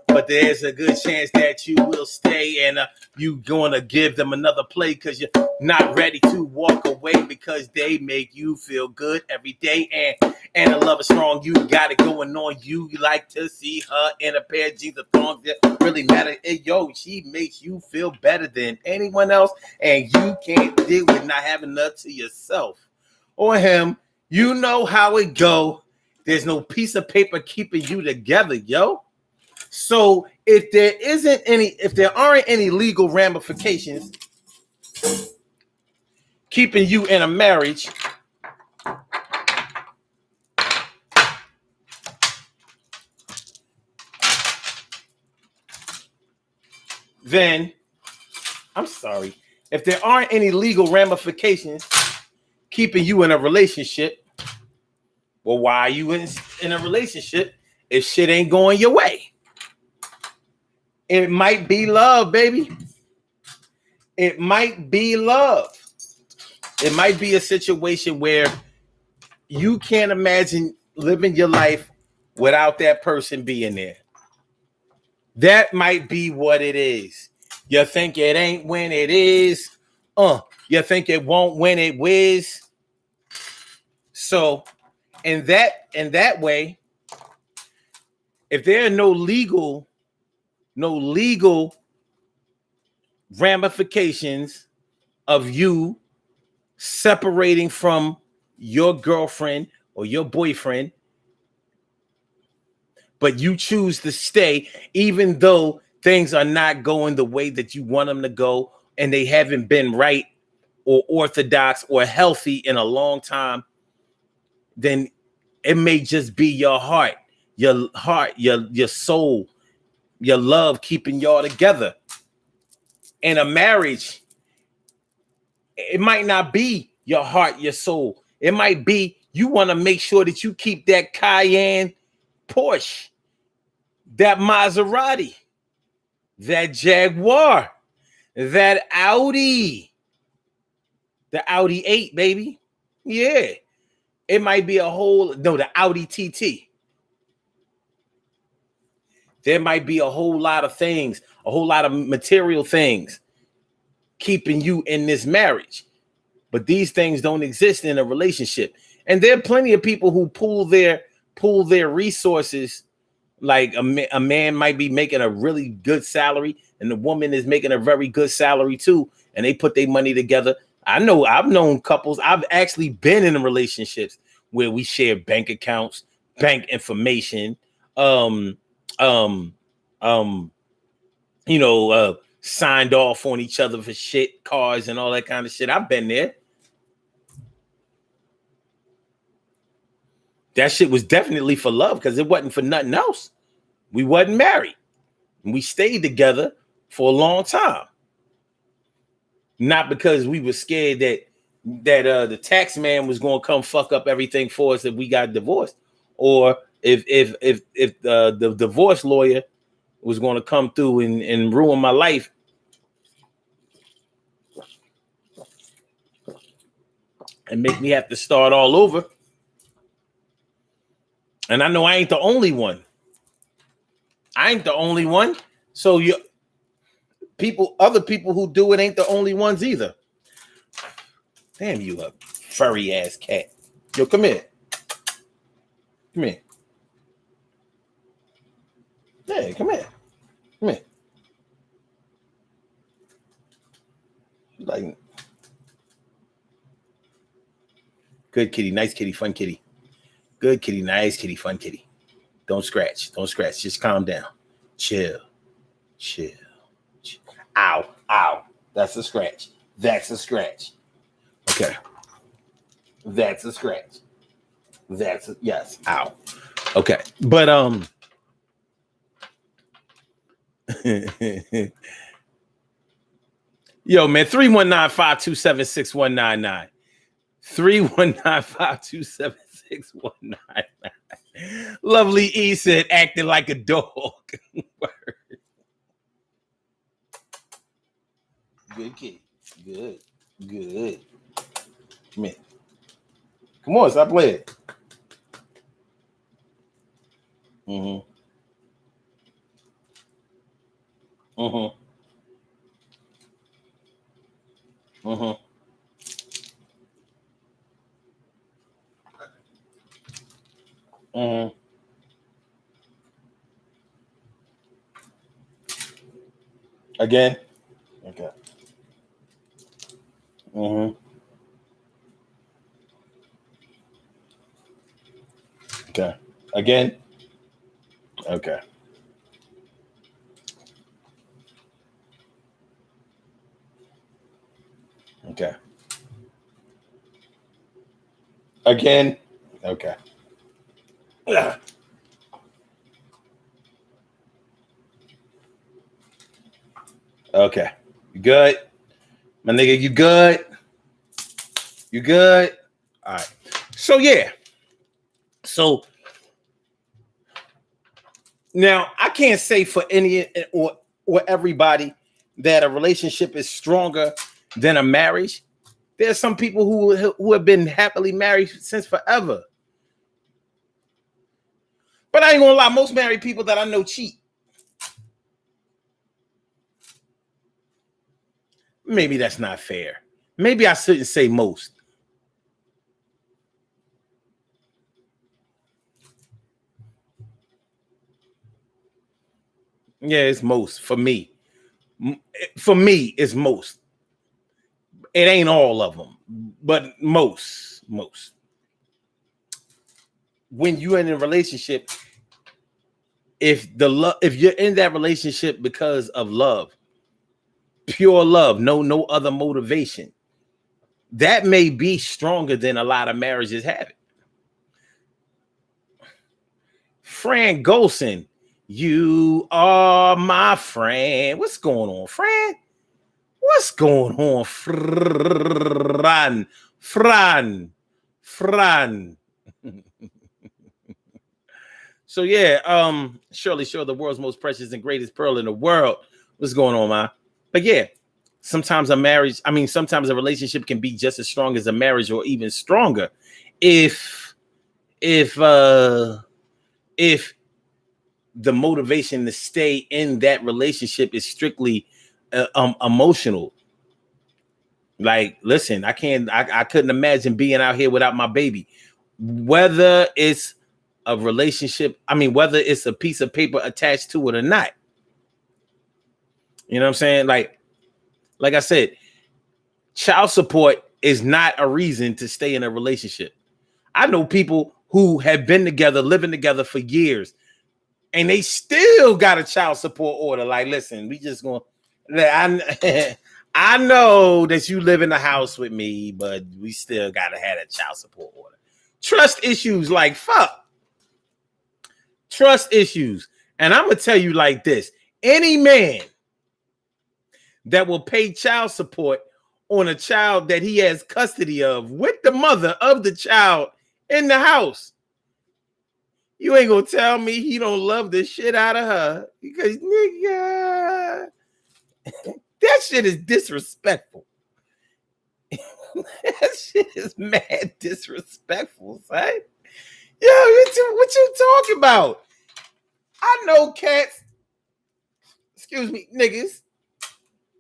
but there's a good chance that you will stay and you gonna give them another play because you're not ready to walk away because they make you feel good every day and the love is strong. You got it going on. You like to see her in a pair of jeans or thongs that really matter. And yo, she makes you feel better than anyone else, and you can't deal with not having enough to yourself or him. You know how it go. There's no piece of paper keeping you together, yo. So if there aren't any legal ramifications, keeping you in a marriage, then I'm sorry. If there aren't any legal ramifications keeping you in a relationship, well, why are you in a relationship if shit ain't going your way? It might be love, baby. It might be love. It might be a situation where you can't imagine living your life without that person being there. That might be what it is. You think it ain't when it is. You think it won't when it whiz. So, in that way, if there are no legal ramifications of you separating from your girlfriend or your boyfriend, but you choose to stay even though things are not going the way that you want them to go and they haven't been right or orthodox or healthy in a long time, then it may just be your heart, your soul, your love keeping y'all together. In a marriage, it might not be your heart, your soul. It might be you want to make sure that you keep that Cayenne, Porsche, that Maserati, that Jaguar, that Audi, the Audi 8, baby. Yeah. It might be the Audi TT. There might be a whole lot of things, a whole lot of material things keeping you in this marriage. But these things don't exist in a relationship. And there are plenty of people who pool their resources. Like a man might be making a really good salary and the woman is making a very good salary too. And they put their money together. I've known couples. I've actually been in relationships where we share bank accounts, bank information, signed off on each other for shit, cars and all that kind of shit. I've been there. That shit was definitely for love because it wasn't for nothing else. We wasn't married. And we stayed together for a long time. Not because we were scared that the tax man was going to come fuck up everything for us if we got divorced, or if the divorce lawyer was going to come through and ruin my life. And make me have to start all over. And I know I ain't the only one. So other people who do it ain't the only ones either. Damn, you a furry ass cat. Yo, come here. Come here. Hey, come here. Come here. Like, good kitty, nice kitty, fun kitty. Good kitty, nice kitty, fun kitty. Don't scratch. Just calm down. Chill. Ow. That's a scratch. Okay. That's a scratch. Yes. Ow. Okay. But yo, man, 319-527-6199. 319-527-6199. Lovely E said, acting like a dog. Good kid. Good. Come here. Come on, stop playing. Mm-hmm. Again? Okay. Okay. Again? Okay. Okay. Again. Okay. Yeah. Okay. You good? My nigga, you good? You good? All right. So yeah. So now I can't say for any or everybody that a relationship is stronger than a marriage. There's some people who have been happily married since forever. But I ain't gonna lie, most married people that I know cheat. Maybe that's not fair. Maybe I shouldn't say most. Yeah, it's most for me. For me, it's most. It ain't all of them, but most. When you're in a relationship, if you're in that relationship because of love, pure love, no other motivation, that may be stronger than a lot of marriages have it. Fran Golson, you are my friend. What's going on, Fran? What's going on, Fran? So yeah, Shirley Shore, the world's most precious and greatest pearl in the world. What's going on, man? But yeah, sometimes sometimes a relationship can be just as strong as a marriage or even stronger if the motivation to stay in that relationship is strictly emotional. Like, listen, I couldn't imagine being out here without my baby. Whether it's a relationship, whether it's a piece of paper attached to it or not. You know what I'm saying? Like I said, child support is not a reason to stay in a relationship. I know people who have been together, living together for years, and they still got a child support order. Like, listen, we just going to... I know that you live in the house with me, but we still got to have a child support order. Trust issues, like, fuck. Trust issues. And I'm going to tell you like this. Any man that will pay child support on a child that he has custody of with the mother of the child in the house, you ain't going to tell me he don't love the shit out of her. Because, nigga... that shit is disrespectful. That shit is mad disrespectful, son. Yo, what you talking about? I know cats. Excuse me, niggas.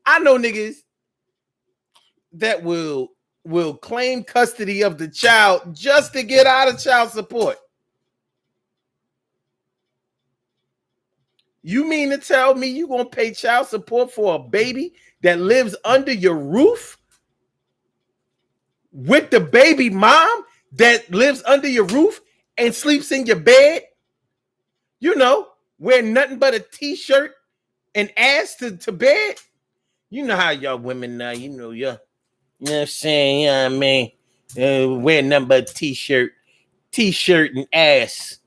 I know niggas that will claim custody of the child just to get out of child support. You mean to tell me you gonna pay child support for a baby that lives under your roof with the baby mom that lives under your roof and sleeps in your bed? You know, wear nothing but a t-shirt and ass to bed. You know how y'all women now, you know what I'm saying? You know what I mean? Wear nothing but a t-shirt and ass.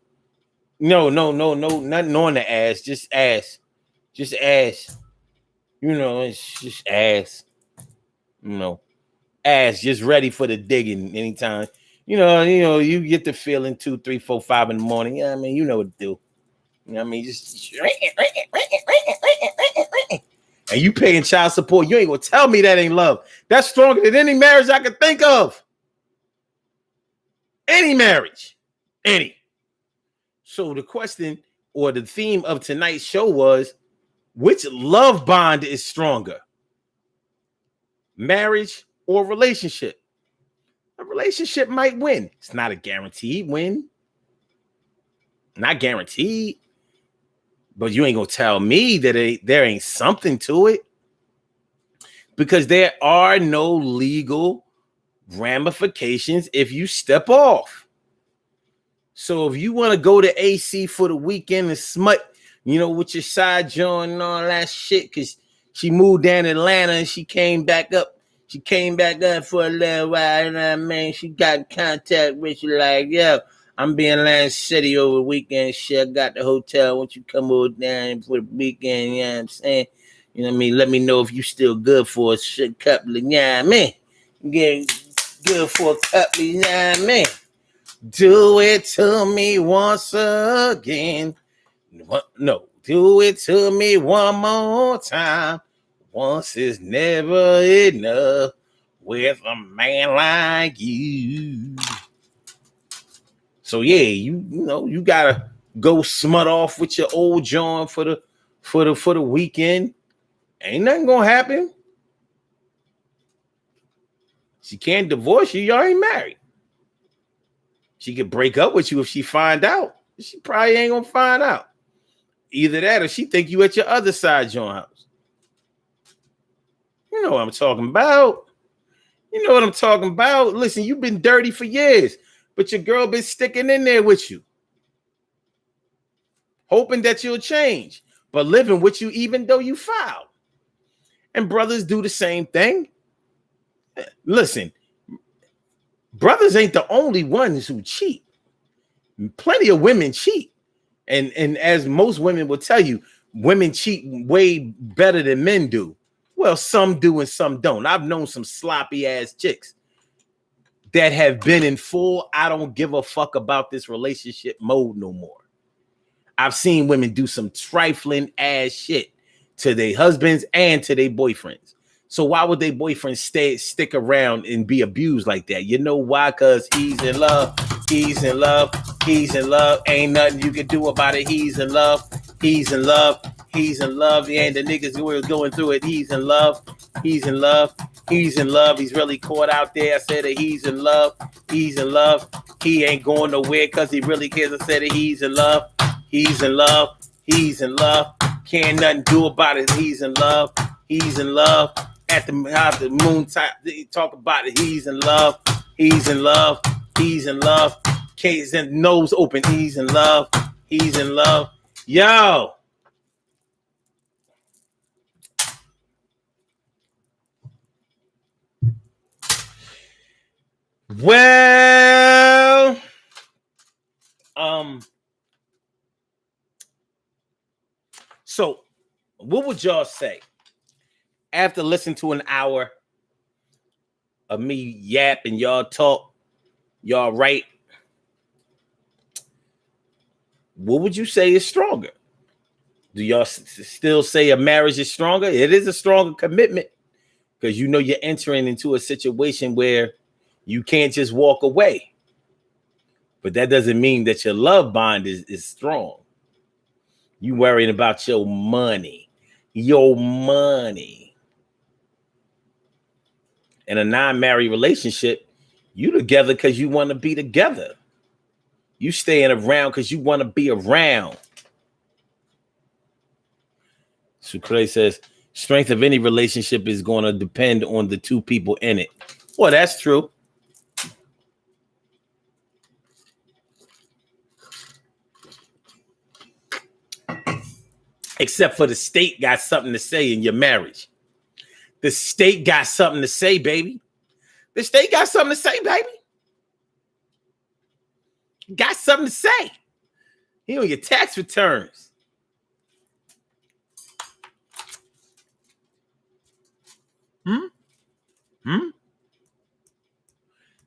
No, nothing on the ass, just ass. Just ass. You know, it's just ass. You know, ass just ready for the digging anytime. You know, you get the feeling 2, 3, 4, 5 in the morning. Yeah, you know what to do. You know what I mean? Just and you paying child support. You ain't gonna tell me that ain't love. That's stronger than any marriage I could think of. Any marriage. Any. So the question or the theme of tonight's show was, which love bond is stronger? Marriage or relationship? A relationship might win. It's not a guaranteed win. Not guaranteed. But you ain't gonna tell me that there ain't something to it. Because there are no legal ramifications if you step off. So if you want to go to AC for the weekend and smut, with your side joint and all that shit, because she moved down to Atlanta and she came back up, She came back up for a little while, you know what I mean? She got in contact with you like, yo, I'm being Land City over the weekend. Shit, I got the hotel. Won't you come over down for the weekend? You know what I'm saying? You know what I mean? Let me know if you still good for a shit couple of, you know what I mean? Get good for a couple, you know what I mean? Do it to me once again. No, do it to me one more time. Once is never enough with a man like you. So yeah, you know you gotta go smut off with your old joint for the weekend. Ain't nothing gonna happen. She can't divorce you. Y'all ain't married. She could break up with you if she find out. She probably ain't gonna find out. Either that or she think you at your other side joint house. You know what I'm talking about. You know what I'm talking about. Listen, you've been dirty for years, but your girl been sticking in there with you, hoping that you'll change, but living with you even though you foul. And brothers do the same thing. Listen, brothers ain't the only ones who cheat. Plenty of women cheat. And as most women will tell you, women cheat way better than men do. Well, some do and some don't. I've known some sloppy ass chicks that have been in full I don't give a fuck about this relationship mode no more. I've seen women do some trifling ass shit to their husbands and to their boyfriends. So why would their boyfriend stick around and be abused like that? You know why? Because he's in love. He's in love. He's in love. Ain't nothing you can do about it. He's in love. He's in love. He's in love. And the niggas who are going through it, he's in love. He's in love. He's in love. He's really caught out there. I said that he's in love. He's in love. He ain't going nowhere because he really cares. I said that he's in love. He's in love. He's in love. Can't nothing do about it. He's in love. He's in love. At the moon top, they talk about it. He's in love. He's in love. He's in love. Case and nose open. He's in love. He's in love. Yo. Well, so what would y'all say after listening to an hour of me yap and y'all talk, y'all write? What would you say is stronger? Do y'all still say a marriage is stronger? It is a stronger commitment because you know you're entering into a situation where you can't just walk away. But that doesn't mean that your love bond is strong. You worrying about your money. Your money. In a non-married relationship, you together because you want to be together. You staying around because you want to be around. Sucre says, strength of any relationship is going to depend on the two people in it. Well, that's true. Except for the state got something to say in your marriage. The state got something to say, baby. The state got something to say, baby. Got something to say. You know, your tax returns.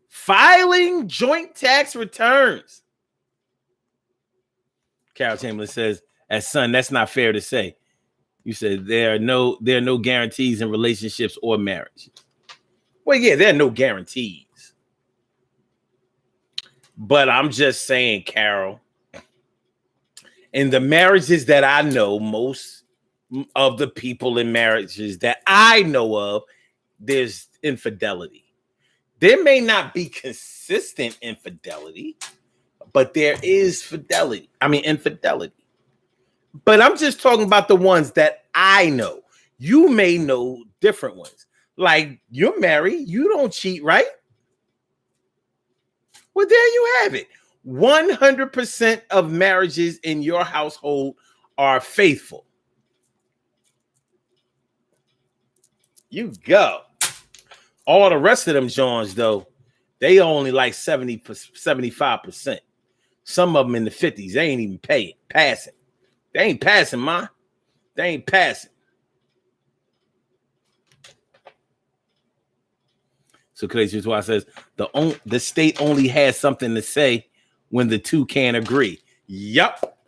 Filing joint tax returns. Carol Chamberlain says, as son, that's not fair to say. You said there are no guarantees in relationships or marriage. Well, yeah, there are no guarantees. But I'm just saying, Carol, in the marriages that I know, most of the people in marriages that I know of, there's infidelity. There may not be consistent infidelity, but there is infidelity. But I'm just talking about the ones that I know. You may know different ones. Like, you're married, you don't cheat, right? Well, there you have it. 100% of marriages in your household are faithful. You go. All the rest of them Johns, though, they only like 75%. Some of them in the 50s. They ain't even passing. They ain't passing, ma. They ain't passing. So Crazy Twa says the state only has something to say when the two can't agree. Yup.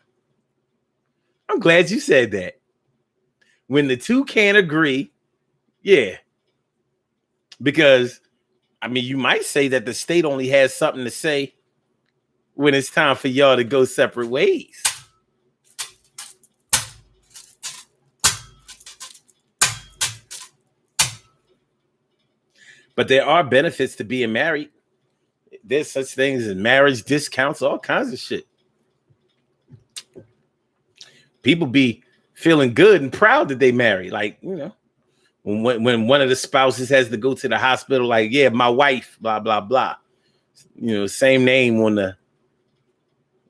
I'm glad you said that. When the two can't agree, yeah. Because, I mean, you might say that the state only has something to say when it's time for y'all to go separate ways. But there are benefits to being married. There's such things as marriage discounts, all kinds of shit. People be feeling good and proud that they married. Like, you know, when one of the spouses has to go to the hospital, like, yeah, my wife, blah, blah, blah. You know, same name on the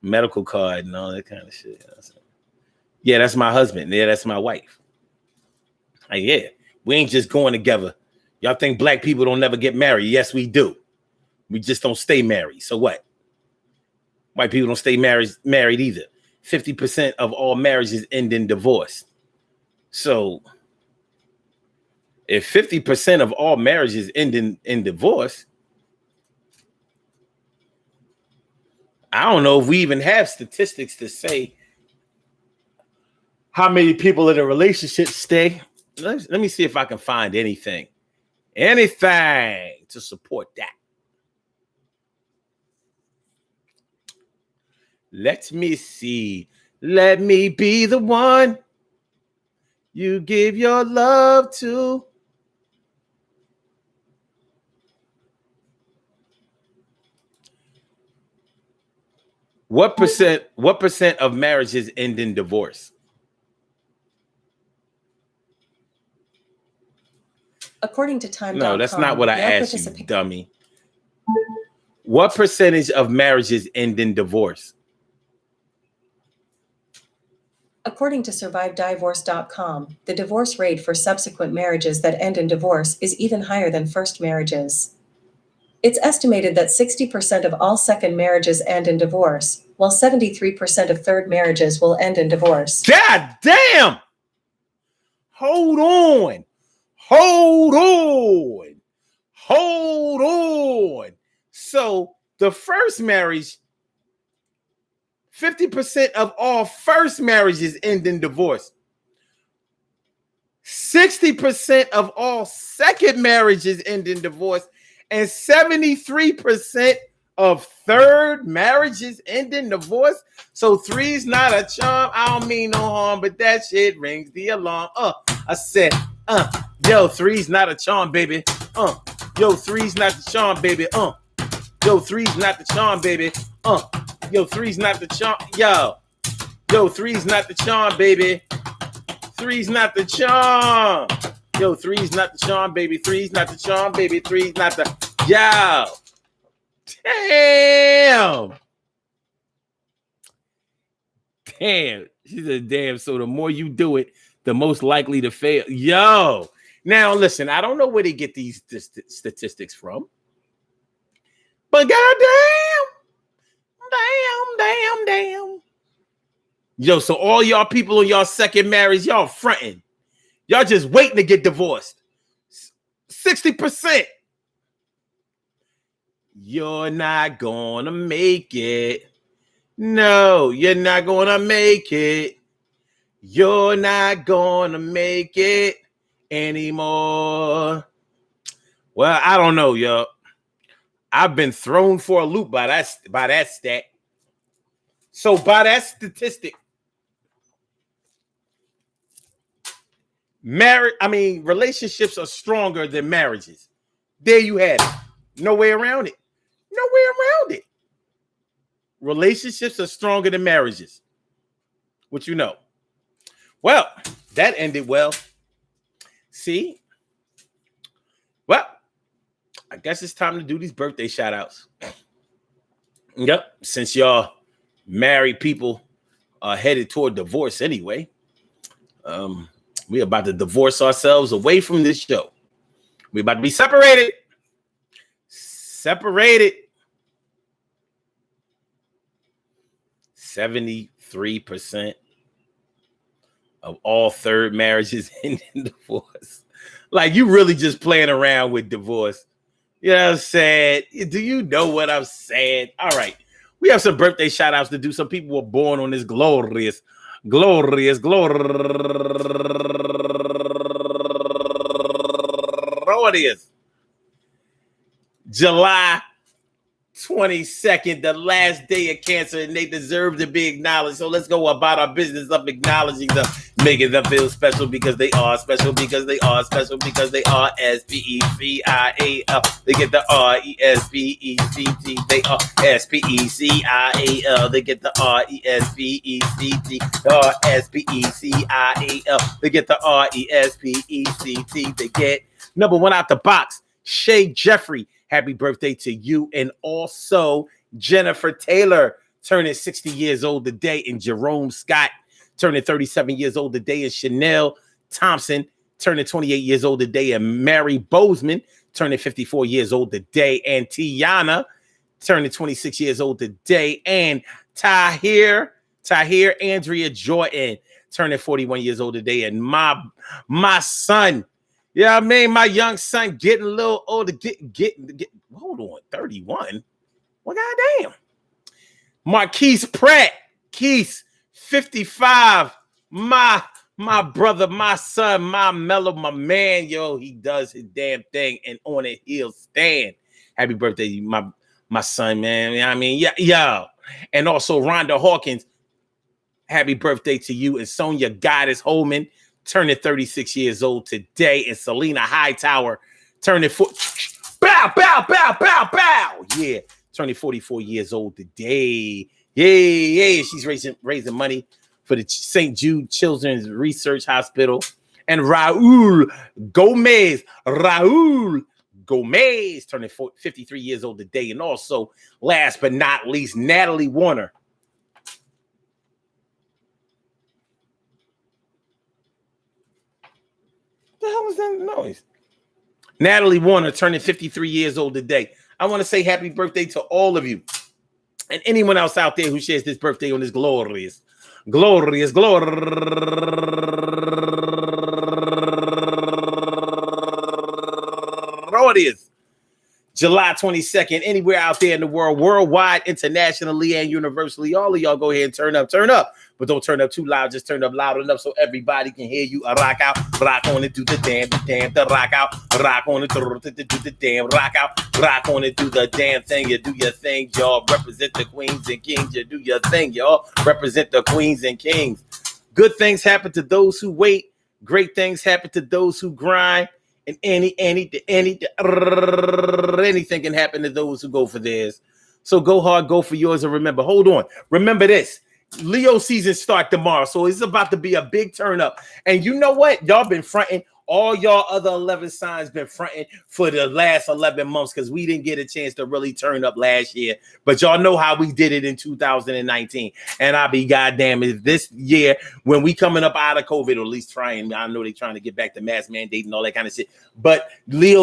medical card and all that kind of shit. Yeah, that's my husband. Yeah, that's my wife. Like, yeah, we ain't just going together. Y'all think black people don't never get married? Yes, we do. We just don't stay married. So what? White people don't stay married either. 50% of all marriages end in divorce. So if 50% of all marriages end in divorce, I don't know if we even have statistics to say how many people in a relationship stay. Let me see if I can find anything to support that. Let me see. Let me be the one you give your love to. What percent of marriages end in divorce? According to Time.com. No, that's not what I asked you, dummy. What percentage of marriages end in divorce? According to SurviveDivorce.com, the divorce rate for subsequent marriages that end in divorce is even higher than first marriages. It's estimated that 60% of all second marriages end in divorce, while 73% of third marriages will end in divorce. God damn! Hold on. So the first marriage, 50% of all first marriages end in divorce. 60% of all second marriages end in divorce. And 73% of third marriages end in divorce. So three's not a charm. I don't mean no harm, but that shit rings the alarm. I said, yo, three's not a charm, baby. Yo, three's not the charm, baby. Yo, three's not the charm, baby. Yo, three's not the charm. Yo, three's not the charm, baby. Three's not the charm. Yo, three's not the charm, baby. Three's not the charm, baby. Three's not the. Yo. Damn. She said, damn. So the more you do it, the most likely to fail. Yo. Now, listen, I don't know where they get these statistics from. But goddamn. Damn. Yo, so all y'all people on y'all second marriage, y'all fronting. Y'all just waiting to get divorced. 60%. You're not gonna make it. No, you're not gonna make it. You're not gonna make it anymore. Well, I don't know, yo. I've been thrown for a loop by that stat. So by that statistic, relationships are stronger than marriages. There you have it. No way around it. Relationships are stronger than marriages. What you know? Well, that ended well. See? Well, I guess it's time to do these birthday shout outs. Yep. Since y'all married people are headed toward divorce anyway, we're about to divorce ourselves away from this show. We're about to be separated. separated. 73% of all third marriages end in divorce. Like, you really just playing around with divorce. You know what I'm saying? Do you know what I'm saying? All right. We have some birthday shout outs to do. Some people were born on this glorious July 22nd, the last day of Cancer, and they deserve to be acknowledged. So let's go about our business of acknowledging them, making them feel special because they are special, because they are special, because they are SPECIAL. They get the RESPECT. They are SPECIAL. They get the RESPECT. RSPECIAL. They get the RESPECT. They get number one out the box, Shay Jeffrey. Happy birthday to you. And also Jennifer Taylor turning 60 years old today, and Jerome Scott turning 37 years old today, and Chanel Thompson turning 28 years old today, and Mary Bozeman turning 54 years old today, and Tiana turning 26 years old today, and Tahir Andrea Jordan turning 41 years old today, and my son, yeah, I mean, my young son getting a little older. Hold on, 31. Well, goddamn. Marquise Pratt, Keith, 55. My brother, my son, my mellow, my man, yo, he does his damn thing, and on it he'll stand. Happy birthday, my son, man. I mean, yeah. And also Rhonda Hawkins, happy birthday to you, and Sonia Goddess Holman turning 36 years old today, and Selena Hightower turning bow. Yeah, turning 44 years old today. Yeah. She's raising money for the St. Jude Children's Research Hospital. And Raul Gomez turning 53 years old today. And also, last but not least, Natalie Warner. The hell was that noise? Natalie Warner turning 53 years old today. I want to say happy birthday to all of you, and anyone else out there who shares this birthday on this glorious July 22nd, anywhere out there in the world, worldwide, internationally, and universally. All of y'all go ahead and turn up, but don't turn up too loud. Just turn up loud enough so everybody can hear you. Rock out, rock on it, do the damn, the rock out, rock on it, do the damn, rock out, rock on it, do the damn thing. You do your thing, y'all. Represent the queens and kings. You do your thing, y'all. Represent the queens and kings. Good things happen to those who wait. Great things happen to those who grind. And anything can happen to those who go for theirs. So go hard, go for yours, and remember, hold on. Remember this. Leo season start tomorrow, so it's about to be a big turn up. And you know what? Y'all been fronting. All y'all other 11 signs been fronting for the last 11 months because we didn't get a chance to really turn up last year. But y'all know how we did it in 2019. And I'll be goddamn if this year, when we coming up out of COVID, or at least trying, I know they trying to get back to mask mandate and all that kind of shit. But the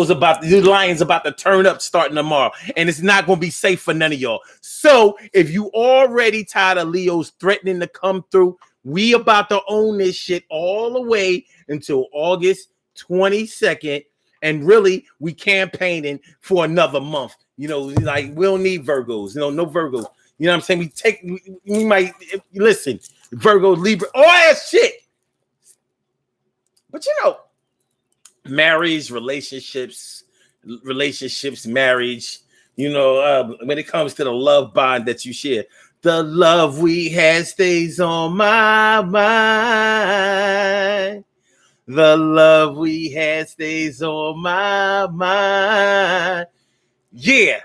Lions about to turn up starting tomorrow. And it's not going to be safe for none of y'all. So if you already tired of Leo's threatening to come through, we about to own this shit all the way until August 22nd. And really, we campaigning for another month. You know, like we don't need Virgos. You know, no Virgos. You know what I'm saying? We might listen, Virgo, Libra, all that shit. But you know, marriage, relationships, marriage. You know, when it comes to the love bond that you share. The love we had stays on my mind. The love we had stays on my mind. Yeah.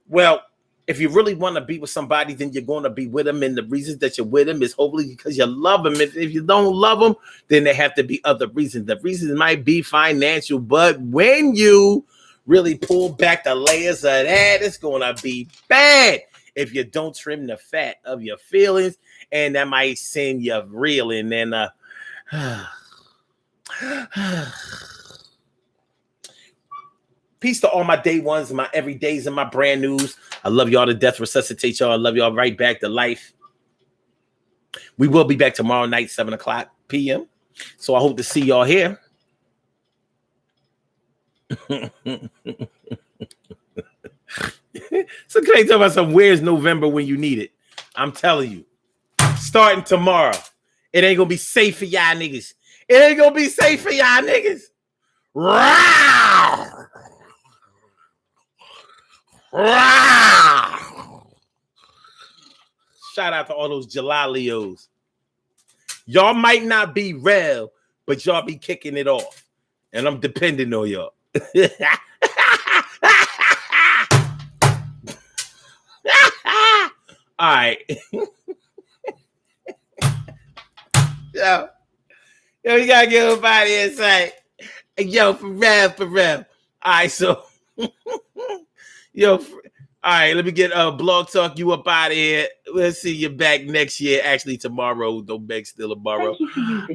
Well, if you really want to be with somebody, then you're going to be with them. And the reasons that you're with them is hopefully because you love them. If you don't love them, then there have to be other reasons. The reasons might be financial. But when you really pull back the layers of that, it's going to be bad. If you don't trim the fat of your feelings, and that might send you reeling. And Peace to all my day ones, my everydays, and my brand news. I love y'all to death. Resuscitate y'all. I love y'all right back to life. We will be back tomorrow night, 7:00 p.m. So I hope to see y'all here. So can I talk about some where's November when you need it? I'm telling you, starting tomorrow, it ain't gonna be safe for y'all niggas. It ain't gonna be safe for y'all niggas. Rawr! Rawr! Shout out to all those Jalalios. Y'all might not be real, but y'all be kicking it off. And I'm depending on y'all. All right. Yo, you gotta get everybody inside. Yo, for real, for real. All right, so all right, let me get Blog Talk you up out of here. We'll see you back next year. Actually, tomorrow. Don't beg still tomorrow.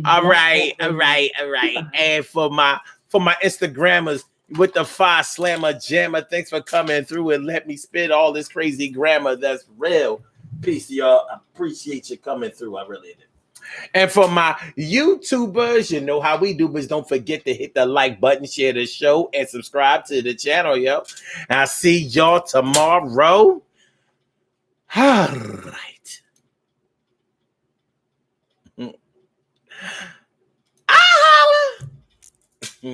All right. And for my Instagrammers with the Fire Slammer Jammer, thanks for coming through and let me spit all this crazy grammar. That's real. Peace, y'all. I appreciate you coming through. I really did. And for my YouTubers, you know how we do, but don't forget to hit the like button, share the show, and subscribe to the channel, yo. And I'll see y'all tomorrow. All right.